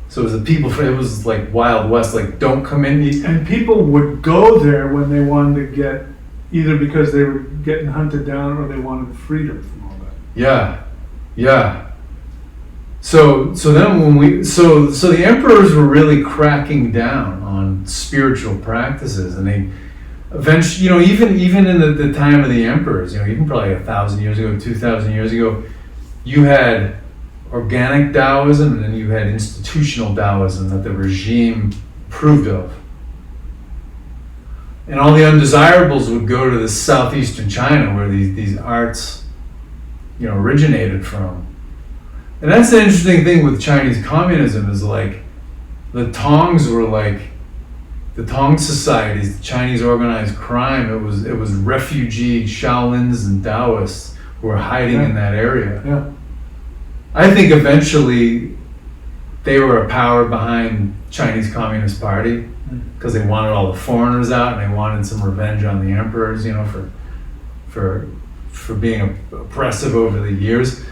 So it was it was like Wild West, like don't come in. And people would go there when they wanted to get, either because they were getting hunted down or they wanted freedom from all that. Yeah. So then the emperors were really cracking down on spiritual practices, and they eventually, even in the time of the emperors, even probably 1,000 years ago, 2,000 years ago, you had organic Taoism and then you had institutional Taoism that the regime approved of. And all the undesirables would go to this southeastern China where these arts, originated from. And that's the interesting thing with Chinese communism is like the Tongs were like the Tong societies, the Chinese organized crime. It was refugee Shaolins and Taoists who were hiding in that area. Yeah. I think eventually they were a power behind Chinese Communist Party because they wanted all the foreigners out and they wanted some revenge on the emperors, for being oppressive over the years.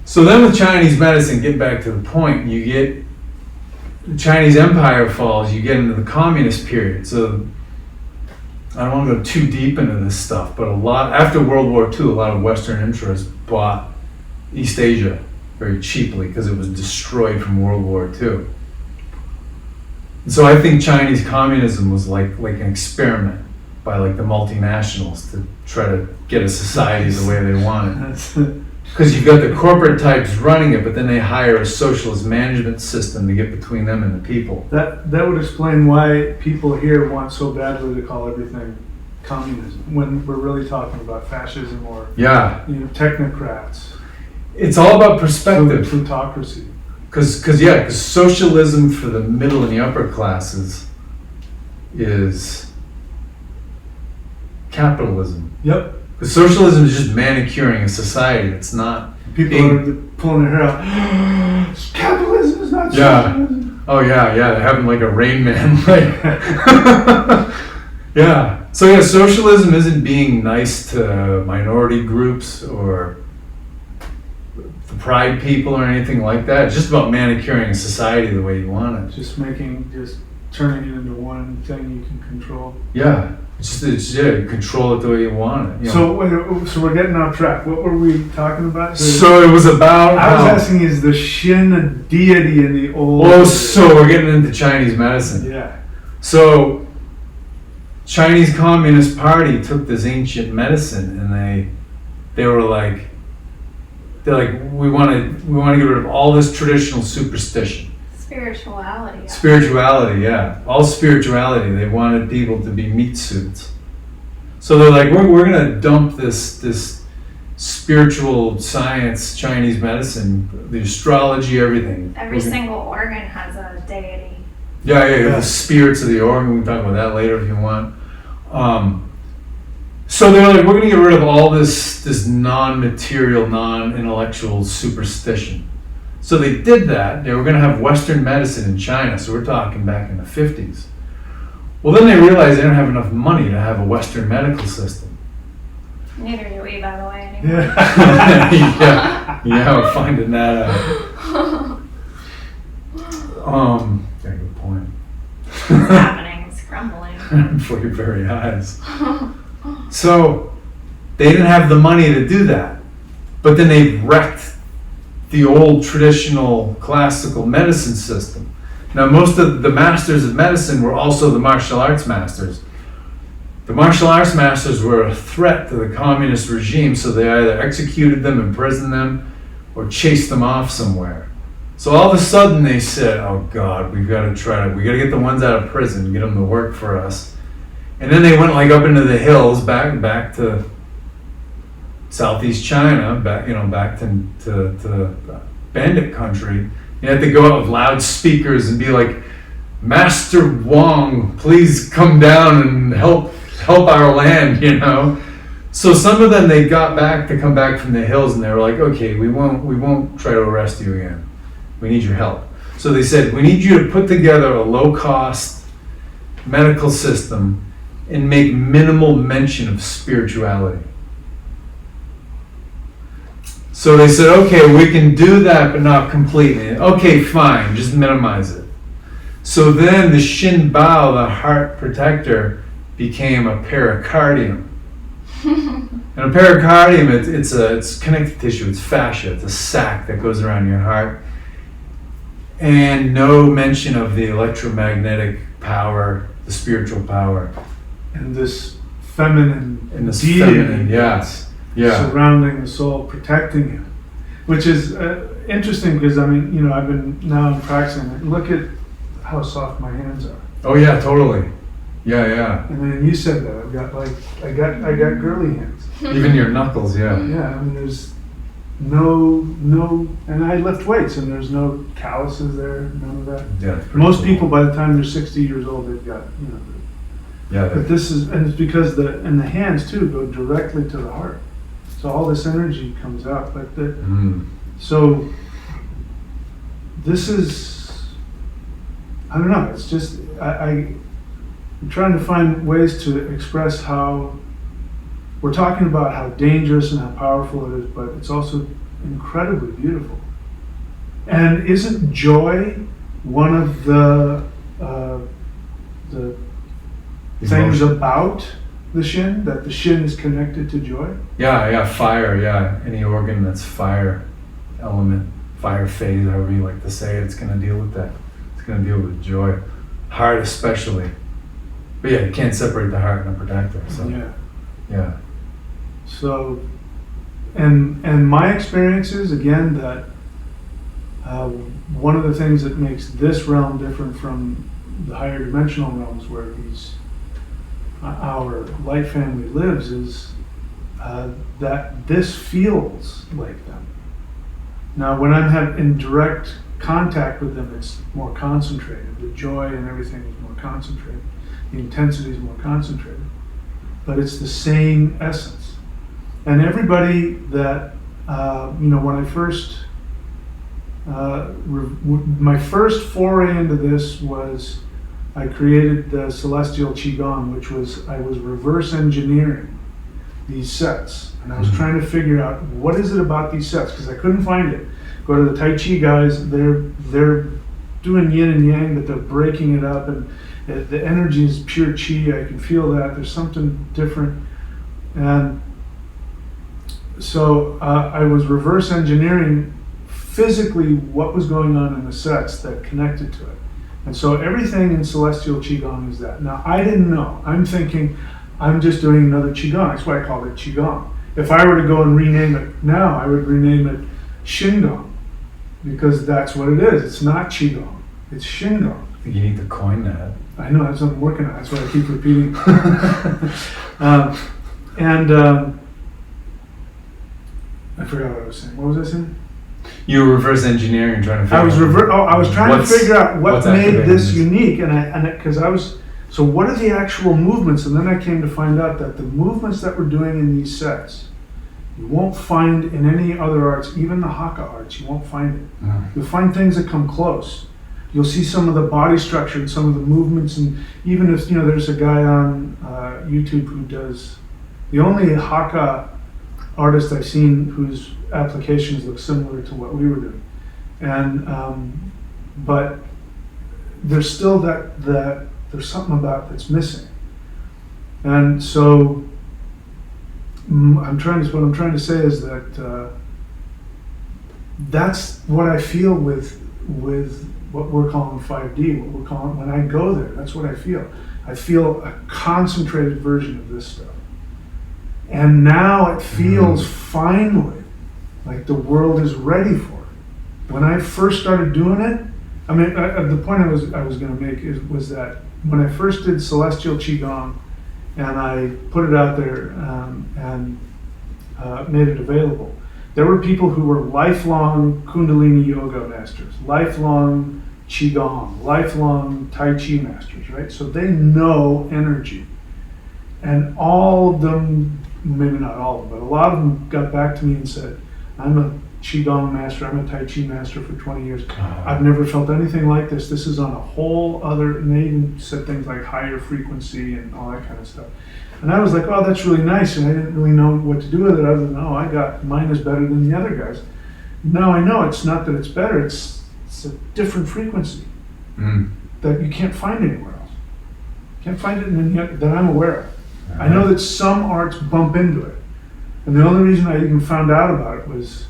So then with Chinese medicine, get back to the point, you get the Chinese Empire falls, you get into the communist period. So I don't want to go too deep into this stuff, but after World War II, a lot of Western interests bought East Asia very cheaply because it was destroyed from World War II. And so I think Chinese communism was like an experiment by like the multinationals to try to get a society the way they wanted. Because you've got the corporate types running it, but then they hire a socialist management system to get between them and the people. That would explain why people here want so badly to call everything communism when we're really talking about fascism or technocrats. It's all about perspective. Plutocracy. Because socialism for the middle and the upper classes is capitalism. Yep. Because socialism is just manicuring a society. It's not. People are pulling their hair out. Capitalism is not socialism. Oh yeah. They're having like a Rain Man. Yeah. So socialism isn't being nice to minority groups or the pride people or anything like that. It's just about manicuring a society the way you want it. Just turning it into one thing you can control. Yeah. Control it the way you want it. So we're getting off track. What were we talking about? So it was about. I was asking, is the Shin a deity in the old? Oh, so we're getting into Chinese medicine. Yeah. So Chinese Communist Party took this ancient medicine and they're like we want to get rid of all this traditional superstition. Spirituality, yeah. All spirituality. They wanted people to be meat suits. So they're like, we're going to dump this spiritual science, Chinese medicine, the astrology, everything. Every single organ has a deity. Yeah. The spirits of the organ. We can talk about that later if you want. So they're like, we're going to get rid of all this non-material, non-intellectual superstition. So they did that. They were going to have Western medicine in China. So we're talking back in the 50s. Well, then they realized they don't have enough money to have a Western medical system. Neither do we, by the way, anymore. Yeah, we're finding that out. Yeah, good point. It's happening. It's crumbling. Before your very eyes. So they didn't have the money to do that. But then they wrecked the old traditional classical medicine system. Now, most of the masters of medicine were also the martial arts masters. The martial arts masters were a threat to the communist regime, so they either executed them, imprisoned them, or chase them off somewhere. So all of a sudden they said, oh God, we got to get the ones out of prison, get them to work for us. And then they went like up into the hills, back to Southeast China, back to bandit country. You had to go out with loudspeakers and be like, Master Wong, please come down and help our land, you know. So some of them, they got back to come back from the hills, and they were like, okay, we won't try to arrest you again. We need your help. So they said, we need you to put together a low-cost medical system and make minimal mention of spirituality. So they said, okay, we can do that, but not completely. Okay, fine, just minimize it. So then the Shin Bao, the heart protector, became a pericardium. And a pericardium, it's connective tissue, it's fascia, it's a sac that goes around your heart. And no mention of the electromagnetic power, the spiritual power. And this feminine deity surrounding the soul, protecting it. Which is interesting because, I mean, you know, I've been now practicing. Look at how soft my hands are. Oh yeah, totally. Yeah. And then you said that I got girly hands. Even your knuckles, yeah. Yeah, I mean there's no, and I lift weights and there's no calluses there, none of that. Yeah. Most people by the time they're 60 years old, they've got, you know. Yeah. But this is, and it's because the hands too go directly to the heart, so all this energy comes out. But so this is, I don't know. It's just I'm trying to find ways to express how we're talking about how dangerous and how powerful it is, but it's also incredibly beautiful. And isn't joy one of the things about the Shin, that the Shin is connected to joy? Yeah, fire, yeah. Any organ that's fire element, fire phase, however you like to say it, it's going to deal with that. It's going to deal with joy. Heart especially. But yeah, you can't separate the heart and the protector. So yeah. So, and my experience is, again, that one of the things that makes this realm different from the higher dimensional realms where our light family lives is that this feels like them. Now, when I'm in direct contact with them, it's more concentrated. The joy and everything is more concentrated. The intensity is more concentrated. But it's the same essence. And everybody that, when I first, my first foray into this was I created the Celestial Qigong, which was, I was reverse engineering these sets. And I was trying to figure out what is it about these sets, because I couldn't find it. Go to the Tai Chi guys, they're doing yin and yang, but they're breaking it up, and the energy is pure Qi. I can feel that. There's something different. And so I was reverse engineering physically what was going on in the sets that connected to it. And so everything in Celestial Qigong is that. Now, I didn't know. I'm thinking, I'm just doing another Qigong. That's why I called it Qigong. If I were to go and rename it now, I would rename it Shingong, because that's what it is. It's not Qigong. It's Shingong. I think you need to coin that. I know, that's what I'm working on. That's why I keep repeating. I forgot what I was saying. What was I saying? You were reverse engineering and trying to figure I was trying to figure out what made this unique, so what are the actual movements? And then I came to find out that the movements that we're doing in these sets, you won't find in any other arts, even the Hakka arts, you won't find it. You'll find things that come close. You'll see some of the body structure and some of the movements, and even if, there's a guy on YouTube who does, the only Hakka artist I've seen whose applications look similar to what we were doing. And, but there's still that there's something about that's missing. And so what I'm trying to say is that that's what I feel with what we're calling 5D, what we're calling, when I go there, that's what I feel. I feel a concentrated version of this stuff. And now it feels finally Like the world is ready for it. When I first started doing it, I mean, the point I was going to make was that when I first did Celestial Qigong, and I put it out there and made it available, there were people who were lifelong Kundalini Yoga masters, lifelong Qigong, lifelong Tai Chi masters, right? So they know energy. And all of them, maybe not all of them, but a lot of them got back to me and said, I'm a Qigong master, I'm a Tai Chi master for 20 years. I've never felt anything like this. This is on a whole other, and they even said things like higher frequency and all that kind of stuff. And I was like, oh, that's really nice. And I didn't really know what to do with it other than, oh, mine is better than the other guys. Now I know it's not that it's better, it's a different frequency that you can't find anywhere else. Can't find it in any that I'm aware of. I know that some arts bump into it. And the only reason I even found out about it was,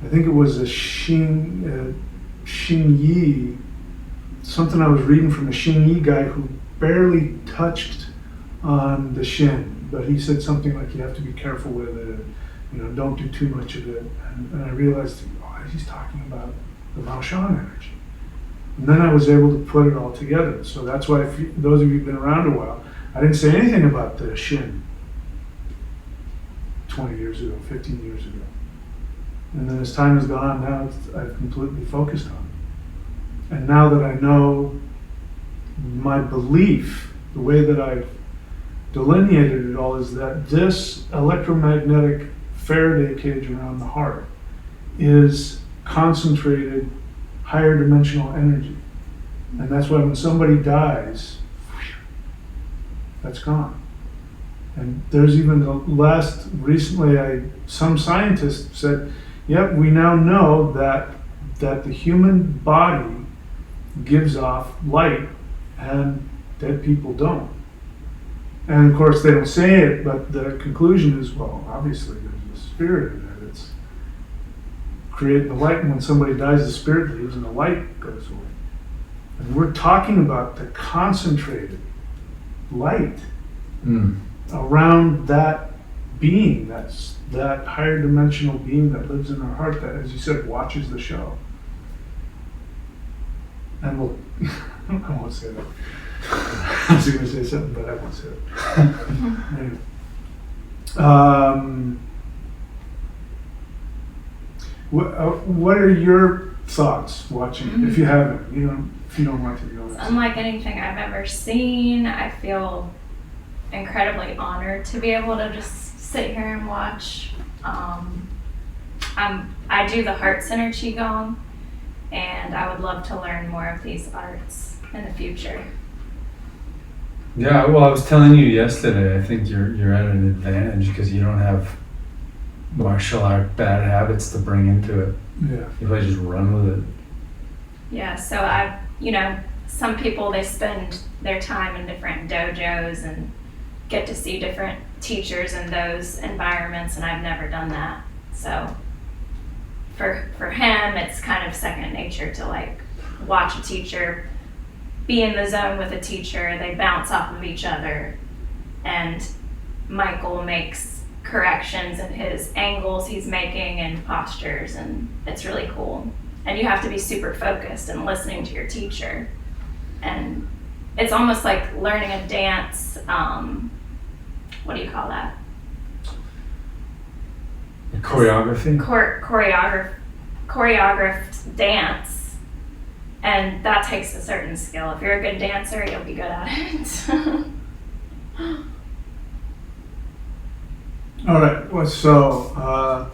I think it was a Xing Yi, something I was reading from a Xing Yi guy who barely touched on the Shin, but he said something like you have to be careful with it, don't do too much of it. And I realized, oh, he's talking about the Mao Shan energy. And then I was able to put it all together. So that's why, those of you who've been around a while, I didn't say anything about the Shin 20 years ago, 15 years ago. And then as time has gone on, now I've completely focused on it. And now that I know my belief, the way that I've delineated it all is that this electromagnetic Faraday cage around the heart is concentrated higher dimensional energy. And that's why when somebody dies, that's gone. And there's even recently some scientists said, yep, we now know that the human body gives off light and dead people don't. And of course they don't say it, but the conclusion is, well, obviously there's a spirit in there that's creating the light, and when somebody dies, the spirit leaves and the light goes away. And we're talking about the concentrated light around that being, that higher dimensional being that lives in our heart, that, as you said, watches the show. And I won't say that. I was going to say something, but I won't say it. Anyway. What are your thoughts watching? If you haven't, if you don't want to, you don't have to. Unlike anything I've ever seen, I feel incredibly honored to be able to just sit here and watch. I do the Heart Center Qigong, and I would love to learn more of these arts in the future. Yeah, well, I was telling you yesterday, I think you're at an advantage because you don't have martial art bad habits to bring into it. Yeah. You probably just run with it. Yeah, so some people, they spend their time in different dojos and get to see different teachers in those environments, and I've never done that. So for him, it's kind of second nature to watch a teacher, be in the zone with a teacher. They bounce off of each other, and Michael makes corrections in his angles he's making and postures, and it's really cool. And you have to be super focused and listening to your teacher. And it's almost like learning a dance, what do you call that? Choreography? Choreographed dance. And that takes a certain skill. If you're a good dancer, you'll be good at it. All right, well, so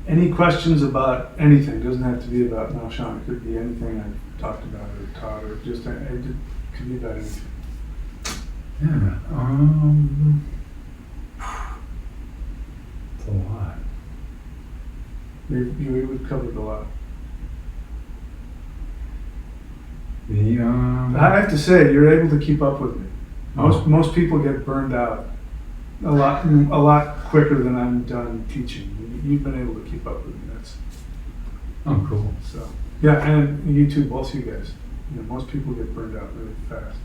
any questions about anything? It doesn't have to be about Mao Shan. It could be anything I've talked about or taught, or just it could be about anything. Yeah, it's a lot. We've covered a lot. I have to say, you're able to keep up with me. Most people get burned out a lot quicker than I'm done teaching. You've been able to keep up with me. That's cool. So yeah, and you too, both you guys. Most people get burned out really fast.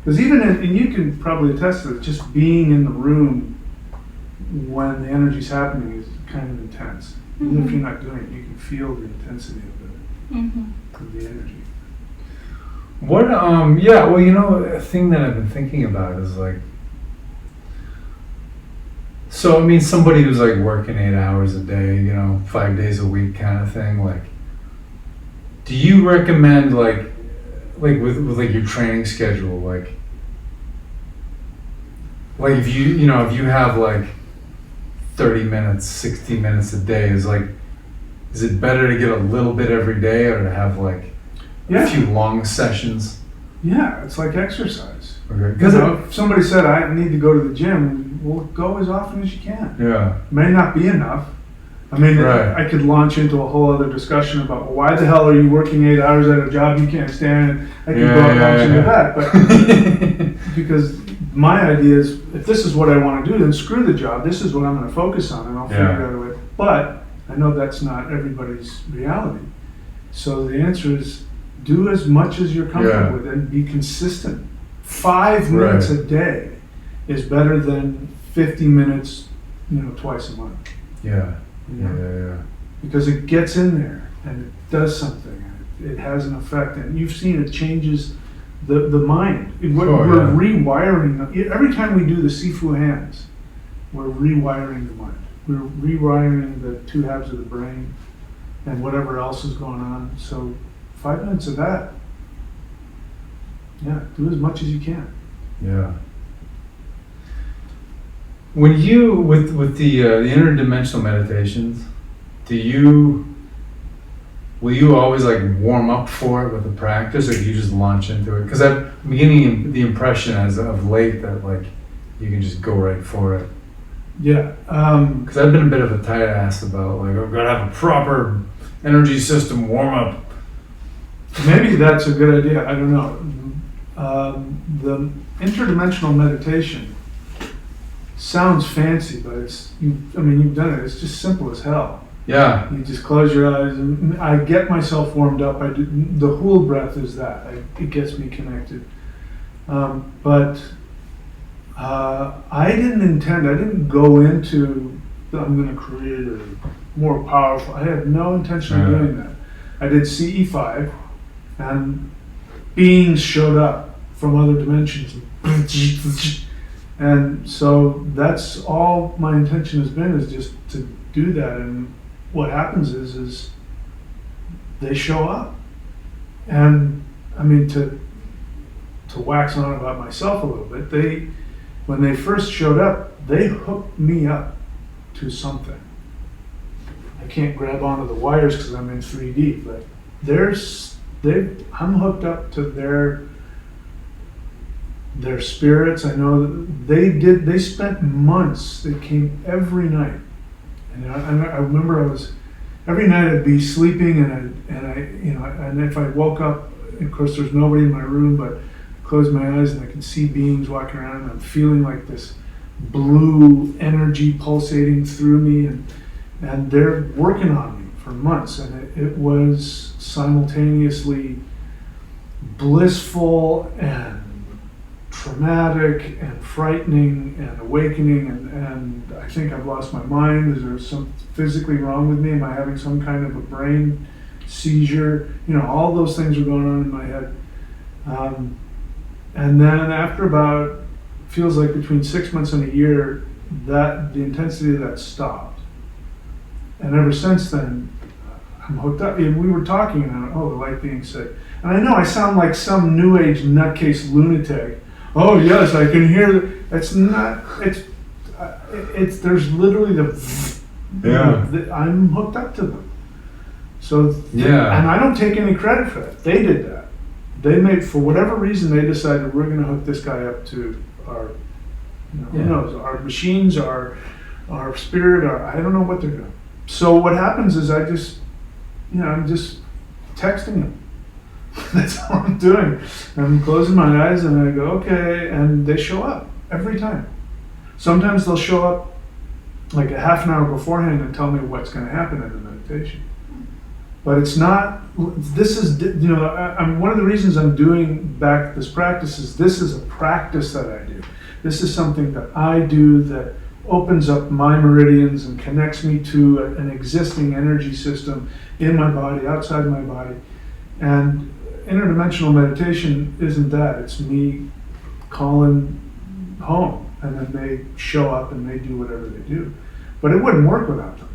Because and you can probably attest to it, just being in the room when the energy's happening kind of intense. Even if you're not doing it, you can feel the intensity of the energy. What, yeah, well, you know, a thing that I've been thinking about is like, so I mean, somebody who's like working 8 hours a day, you know, 5 days a week kind of thing, like, do you recommend like with like your training schedule, like if you know, if you have like 30 minutes, 60 minutes a day, is it better to get a little bit every day or to have like a few long sessions? Yeah, it's like exercise. Okay. Because if somebody said, I need to go to the gym, well, go as often as you can. Yeah. May not be enough. I mean, right. I could launch into a whole other discussion about, well, why the hell are you working 8 hours at a job you can't stand? I could go and launch into that. But because my idea is, if this is what I want to do, then screw the job. This is what I'm going to focus on, and I'll figure out a way. But I know that's not everybody's reality. So the answer is, do as much as you're comfortable with and be consistent. 5 minutes a day is better than 50 minutes, you know, twice a month. Yeah. You know? Because it gets in there and it does something. And it has an effect, and you've seen it changes the mind. We're rewiring. Every time we do the Sifu hands, we're rewiring the mind. We're rewiring the 2 halves of the brain and whatever else is going on. So 5 minutes of that. Yeah, do as much as you can. Yeah. When you with the interdimensional meditations, will you always like warm up for it with the practice, or do you just launch into it? Because I'm getting the impression as of late that like you can just go right for it. Yeah. Because I've been a bit of a tight ass about like, I've got to have a proper energy system warm up. Maybe that's a good idea. I don't know. The interdimensional meditation sounds fancy, but you've done it. It's just simple as hell. Yeah. You just close your eyes, and I get myself warmed up. The whole breath is that. It gets me connected. But I didn't go into, I'm going to create a more powerful. I had no intention of doing that. I did CE5, and beings showed up from other dimensions. And so that's all my intention has been, is just to do that. And what happens is they show up. And I mean, to wax on about myself a little bit, when they first showed up, they hooked me up to something. I can't grab onto the wires because I'm in 3D, but I'm hooked up to their spirits. I know that they spent months. They came every night, and I remember every night I'd be sleeping, and if I woke up, of course there's nobody in my room, but I close my eyes and I can see beings walking around, and I'm feeling like this blue energy pulsating through me, and they're working on me for months, and it was simultaneously blissful and traumatic and frightening and awakening, and I think I've lost my mind. Is there something physically wrong with me? Am I having some kind of a brain seizure? You know, all those things were going on in my head. And then after about, feels like between 6 months and a year, that the intensity of that stopped. And ever since then, I'm hooked up. And we were talking, and I like being sick. And I know I sound like some new age nutcase lunatic. Oh yes, I can hear. It's not. It's. There's literally I'm hooked up to them. So and I don't take any credit for that. They did that. They made, for whatever reason, they decided we're going to hook this guy up to our. Who knows? Our machines, our spirit. I don't know what they're doing. So what happens is I just, I'm just texting them. That's all I'm doing. I'm closing my eyes and I go, okay, and they show up every time. Sometimes they'll show up like a half an hour beforehand and tell me what's going to happen in the meditation. But it's not, this is, one of the reasons I'm doing back this practice is this is a practice that I do. This is something that I do that opens up my meridians and connects me to an existing energy system in my body, outside my body. And interdimensional meditation isn't that. It's me calling home, and then they show up and they do whatever they do. But it wouldn't work without them.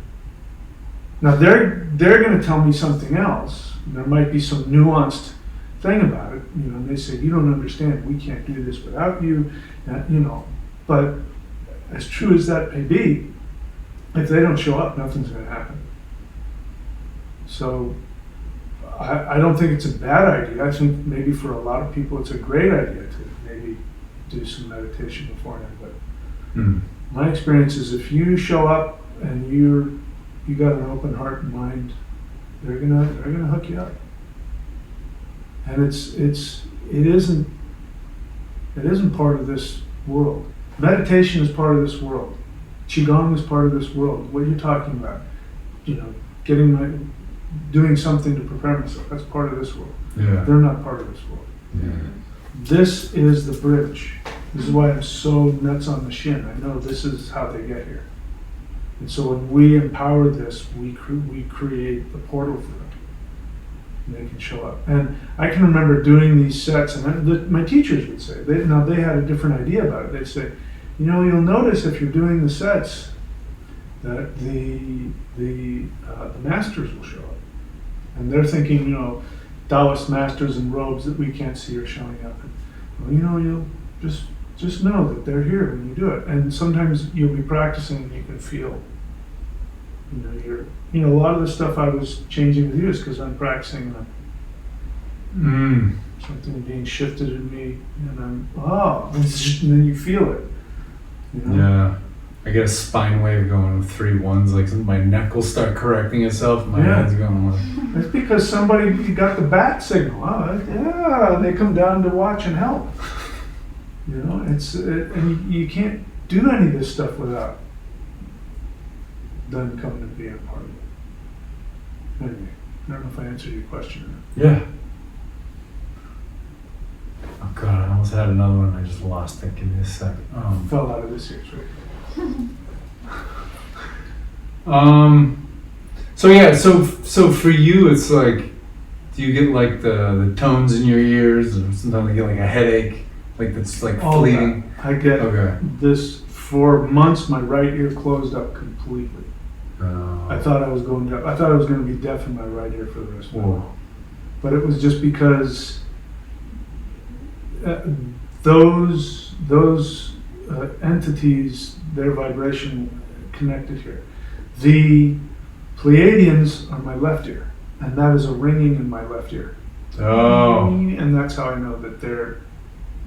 Now they're going to tell me something else. There might be some nuanced thing about it, and they say, you don't understand, we can't do this without you, but as true as that may be, if they don't show up, nothing's going to happen. So I don't think it's a bad idea. I think maybe for a lot of people it's a great idea to maybe do some meditation beforehand. But my experience is if you show up and you got an open heart and mind, they're gonna hook you up. And it isn't part of this world. Meditation is part of this world. Qigong is part of this world. What are you talking about? Doing something to prepare myself. That's part of this world. Yeah. They're not part of this world. Yeah. This is the bridge. This is why I'm so nuts on the shin. I know this is how they get here. And so when we empower this, we create the portal for them. And they can show up. And I can remember doing these sets, and my teachers would say, they had a different idea about it. They'd say, you'll notice if you're doing the sets that the masters will show up. And they're thinking, Taoist masters in robes that we can't see are showing up. And, you'll just know that they're here when you do it. And sometimes you'll be practicing and you can feel, a lot of the stuff I was changing with you is because I'm practicing something being shifted in me, and and then you feel it. Yeah. I get a spine wave going with 3 ones, like my neck will start correcting itself, and my head's going like... It's because somebody got the bat signal. They come down to watch and help. And you can't do any of this stuff without them coming and being a part of it. Anyway, I don't know if I answered your question. Yeah. Oh God, I almost had another one, I just lost it. Give me a sec. Fell out of this year's right. So for you, it's like, do you get like the tones in your ears, or sometimes you get like a headache, like that's like fleeting? I get this. For months, my right ear closed up completely. I thought I was going deaf. I thought I was going to be deaf in my right ear for the rest of my life. But it was just because those entities, their vibration connected here. The Pleiadians are my left ear, and that is a ringing in my left ear. Oh. And that's how I know that they're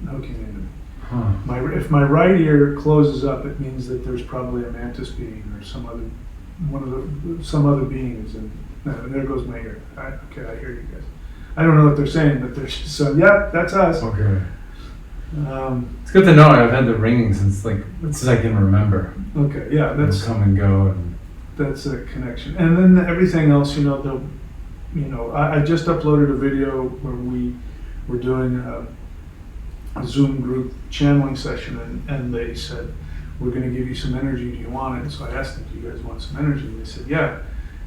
hooking into me. Huh. If my right ear closes up, it means that there's probably a mantis being or some other being is in. There goes my ear. I hear you guys. I don't know what they're saying, but they're just saying, "Yep, that's us." Okay. It's good to know. I've had the ringing since I can remember. Okay, yeah, that's come and go, and that's a connection. And then everything else, I just uploaded a video where we were doing a Zoom group channeling session, and they said, we're going to give you some energy, do you want it? So I asked them, do you guys want some energy? And they said, yeah.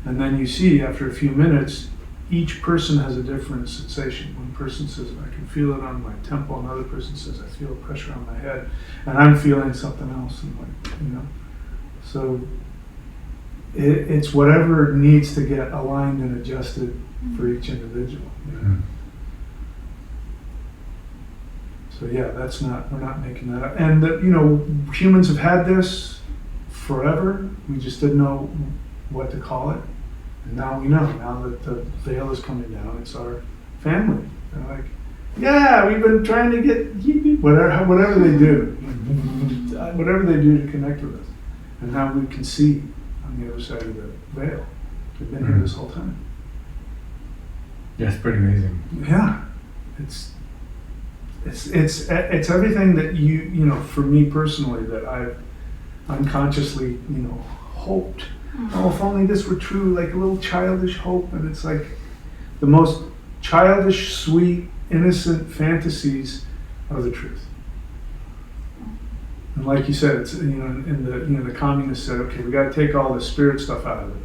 And then you see, after a few minutes, each person has a different sensation. One person says, I can feel it on my temple. Another person says, I feel pressure on my head. And I'm feeling something else. And So it's whatever needs to get aligned and adjusted for each individual. So yeah, we're not making that up. And humans have had this forever. We just didn't know what to call it. And now we know. Now that the veil is coming down, it's our family. They're like, yeah, we've been trying to get whatever they do, to connect with us. And now we can see on the other side of the veil. They've been here this whole time. Yeah, it's pretty amazing. Yeah, it's everything that for me personally, that I've unconsciously hoped. Oh, if only this were true, like a little childish hope. And it's like the most childish, sweet, innocent fantasies are the truth. And like you said, it's, the communists said, okay, we got to take all the spirit stuff out of it.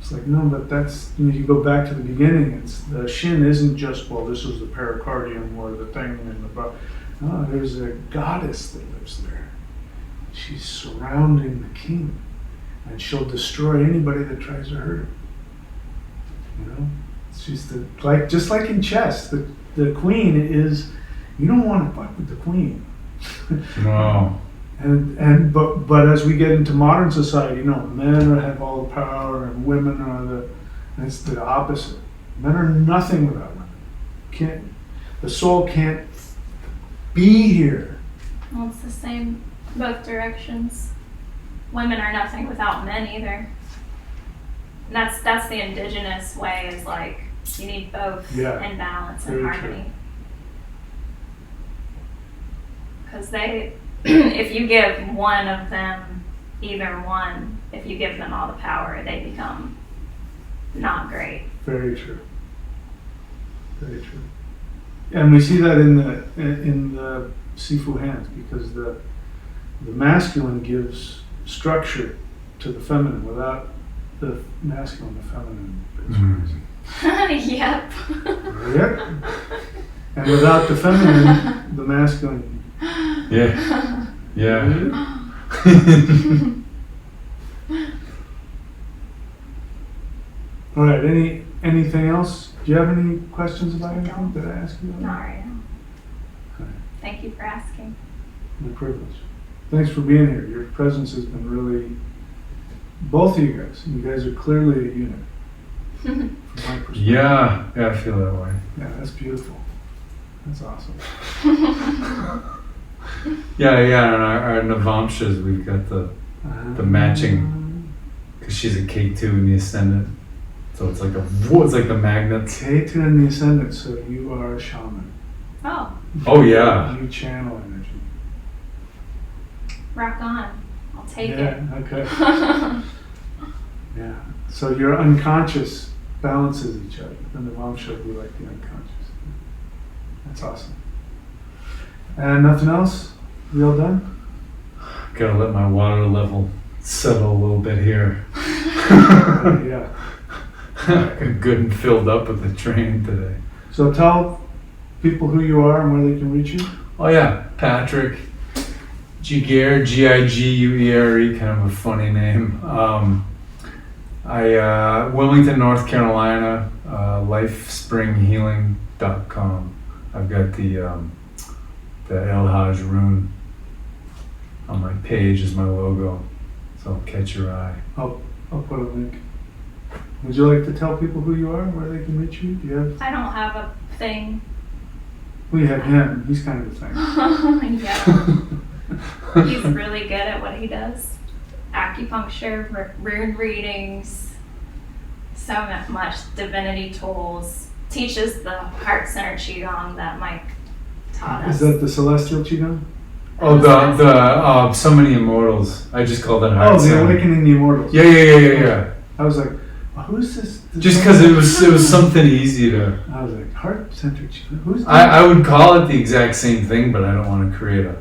It's like, no, but that's, you go back to the beginning. It's the Shin isn't just, well, this is the pericardium or the thing and the. No, there's a goddess that lives there. She's surrounding the king, and she'll destroy anybody that tries to hurt her. It's just just like in chess, the queen is, you don't want to fuck with the queen. Wow. But as we get into modern society, men have all the power and women are it's the opposite. Men are nothing without women. The soul can't be here. Well, it's the same both directions. Women are nothing without men either. And that's the indigenous way, is like you need both in balance and harmony. Because if you give one of them, either one, if you give them all the power, they become not great. Very true. Very true. And we see that in the Sifu hands, because the masculine gives structure to the feminine. Without the masculine, the feminine is crazy. Yep. Yep. And without the feminine, the masculine. Yeah. Yeah. All right. Anything else? Do you have any questions about anything? Did I ask you? Not right now. Okay. Thank you for asking. My privilege. Thanks for being here. Your presence has been really. Both of you guys are clearly a unit. From my perspective. Yeah, I feel that way. Yeah, that's beautiful. That's awesome. Yeah, and our Navamshas, we've got the matching, because she's a K2 in the ascendant, so it's like the magnet. K2 in the ascendant, so you are a shaman. Oh yeah. You channel energy. Rock on. I'll take it. Yeah. Okay. Yeah. So your unconscious balances each other. The Navamsha would be like the unconscious. That's awesome. And nothing else? We all done? Gotta let my water level settle a little bit here. Yeah. Got good and filled up with the train today. So tell people who you are and where they can reach you. Oh yeah, Patrick Giguere, Giguere, kind of a funny name. Wilmington, North Carolina, lifespringhealing.com. I've got the El Hajj rune on my page as my logo, so catch your eye. I'll put a link. Would you like to tell people who you are and where they can reach you? Do you have? I don't have a thing. We have him. He's kind of a thing. Yeah. He's really good at what he does. Acupuncture, rune readings, so much divinity tools. Teaches the heart center qigong that Mike taught us. Is that the celestial qigong? Oh, the so many immortals. I just call that heart Oh, the center. awakening the immortals. Yeah. I was like, well, who's this? Just because it was something easy to. I was like, heart center qigong. Who's that? I would call it the exact same thing, but I don't want to create a,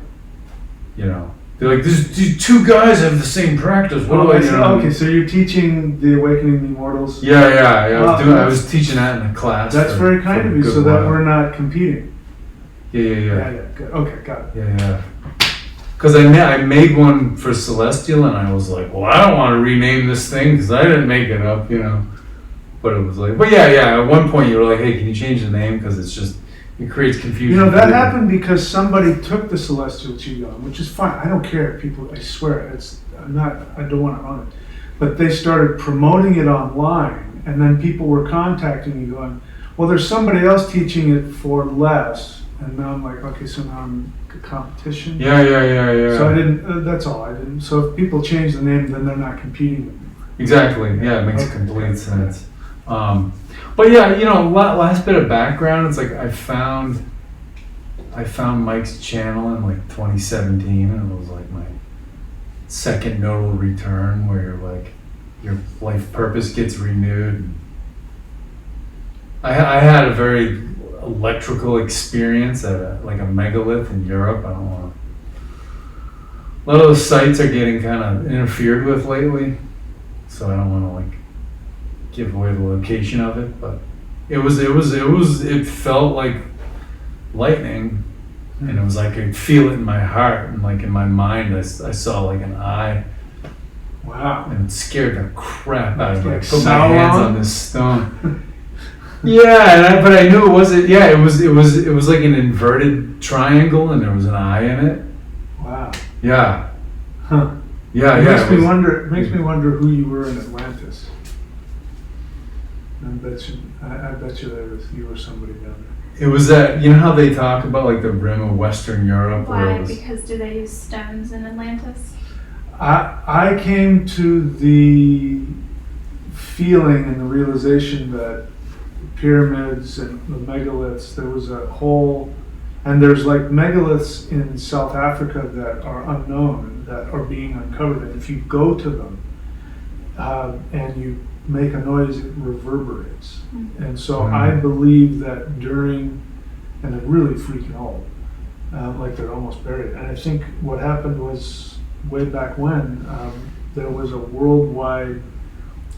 be like, these two guys have the same practice. What do I do? Okay, so you're teaching the awakening the immortals. Yeah. I was teaching that in a class. That's very kind of you, so that we're not competing. Yeah. Good. Okay, got it. Yeah. Because I made one for Celestial, and I was like, well, I don't want to rename this thing because I didn't make it up, But it was like, yeah. At one point, you were like, hey, can you change the name? Because it creates confusion. That happened because somebody took the celestial qigong, which is fine. I don't care. People, I swear, I don't want to own it. But they started promoting it online, and then people were contacting me going, well, there's somebody else teaching it for less. And now I'm like, okay, so now I'm a competition. Yeah. So I didn't, that's all. I didn't. So if people change the name, then they're not competing with me. Exactly. Yeah, it makes complete sense. But yeah, last bit of background, it's like I found Mike's channel in like 2017, and it was like my second nodal return where you're like, your life purpose gets renewed. I had a very electrical experience at a megalith in Europe. I don't want to a lot of those sites are getting kind of interfered with lately, so I don't want to like give away the location of it, but it felt like lightning, and it was like I could feel it in my heart, and like in my mind I saw like an eye. Wow. And it scared the crap out of me. I Like put my hands Sauron? on this stone. Yeah, but I knew it wasn't. Yeah, it was like an inverted triangle, and there was an eye in it. Wow. Yeah, Huh. yeah, It yeah. makes me wonder. It makes me wonder who you were in Atlantis. I bet you you were somebody down there. It was that, you know how they talk about like the rim of Western Europe, where Why? it was, Because do they use stones in Atlantis? I came to the feeling and the realization that pyramids and the megaliths, there was a whole, and there's like megaliths in South Africa that are unknown, that are being uncovered, and if you go to them and you make a noise, it reverberates. And so I believe that during, and they're really freaking old, like they're almost buried. And I think what happened was, way back when, there was a worldwide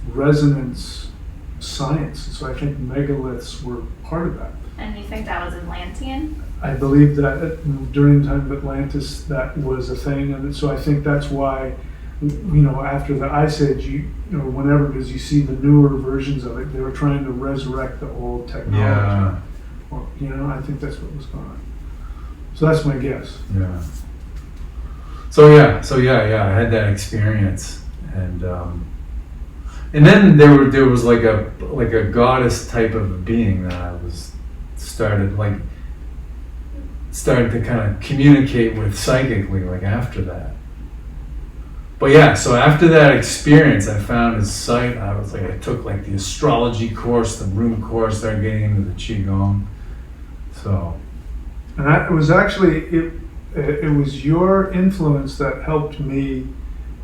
resonance science. So I think megaliths were part of that. And you think that was Atlantean? I believe that during the time of Atlantis, that was a thing. And so I think that's why, after the Ice Age, whenever, because you see the newer versions of it, they were trying to resurrect the old technology. yeah, Or, I think that's what was going on. So that's my guess. yeah. So yeah, I had that experience, and then there was like a goddess type of being that I was started to kind of communicate with psychically, like after that. But yeah, so after that experience, I found his site. I was like, I took like the astrology course, the rune course, started getting into the qigong. So, And it was actually it was your influence that helped me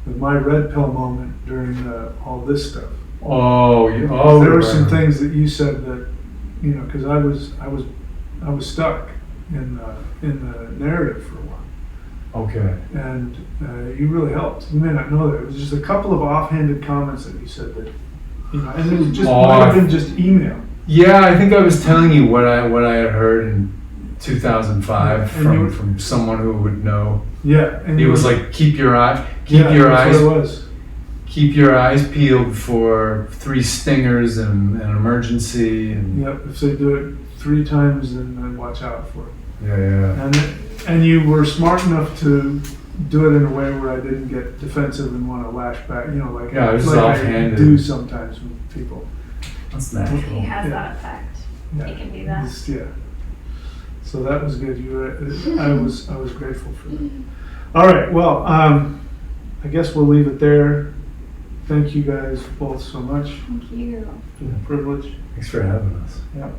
with my red pill moment during all this stuff. there There were some things that you said that, because I was stuck in the narrative for a while, Okay. and you really helped. You may not know that. It was just a couple of offhanded comments that you said that, and it was just might have been just email. Yeah, I think I was telling you what I had heard in 2005 from someone who would know. Yeah, and He was like, keep your that's what it was. keep your eyes peeled for 3 stingers and an emergency. And Yep, if they do it 3 times, then watch out for it. yeah. And you were smart enough to do it in a way where I didn't get defensive and want to lash back. Like Yeah, it was like offhanded. I do sometimes with people. That's He natural. has Yeah. that effect. Yeah. He can do that. Yeah. So that was good. I was grateful for that. All right. Well, I guess we'll leave it there. Thank you guys both so much. Thank you. It's been a privilege. Thanks for having us. Yeah.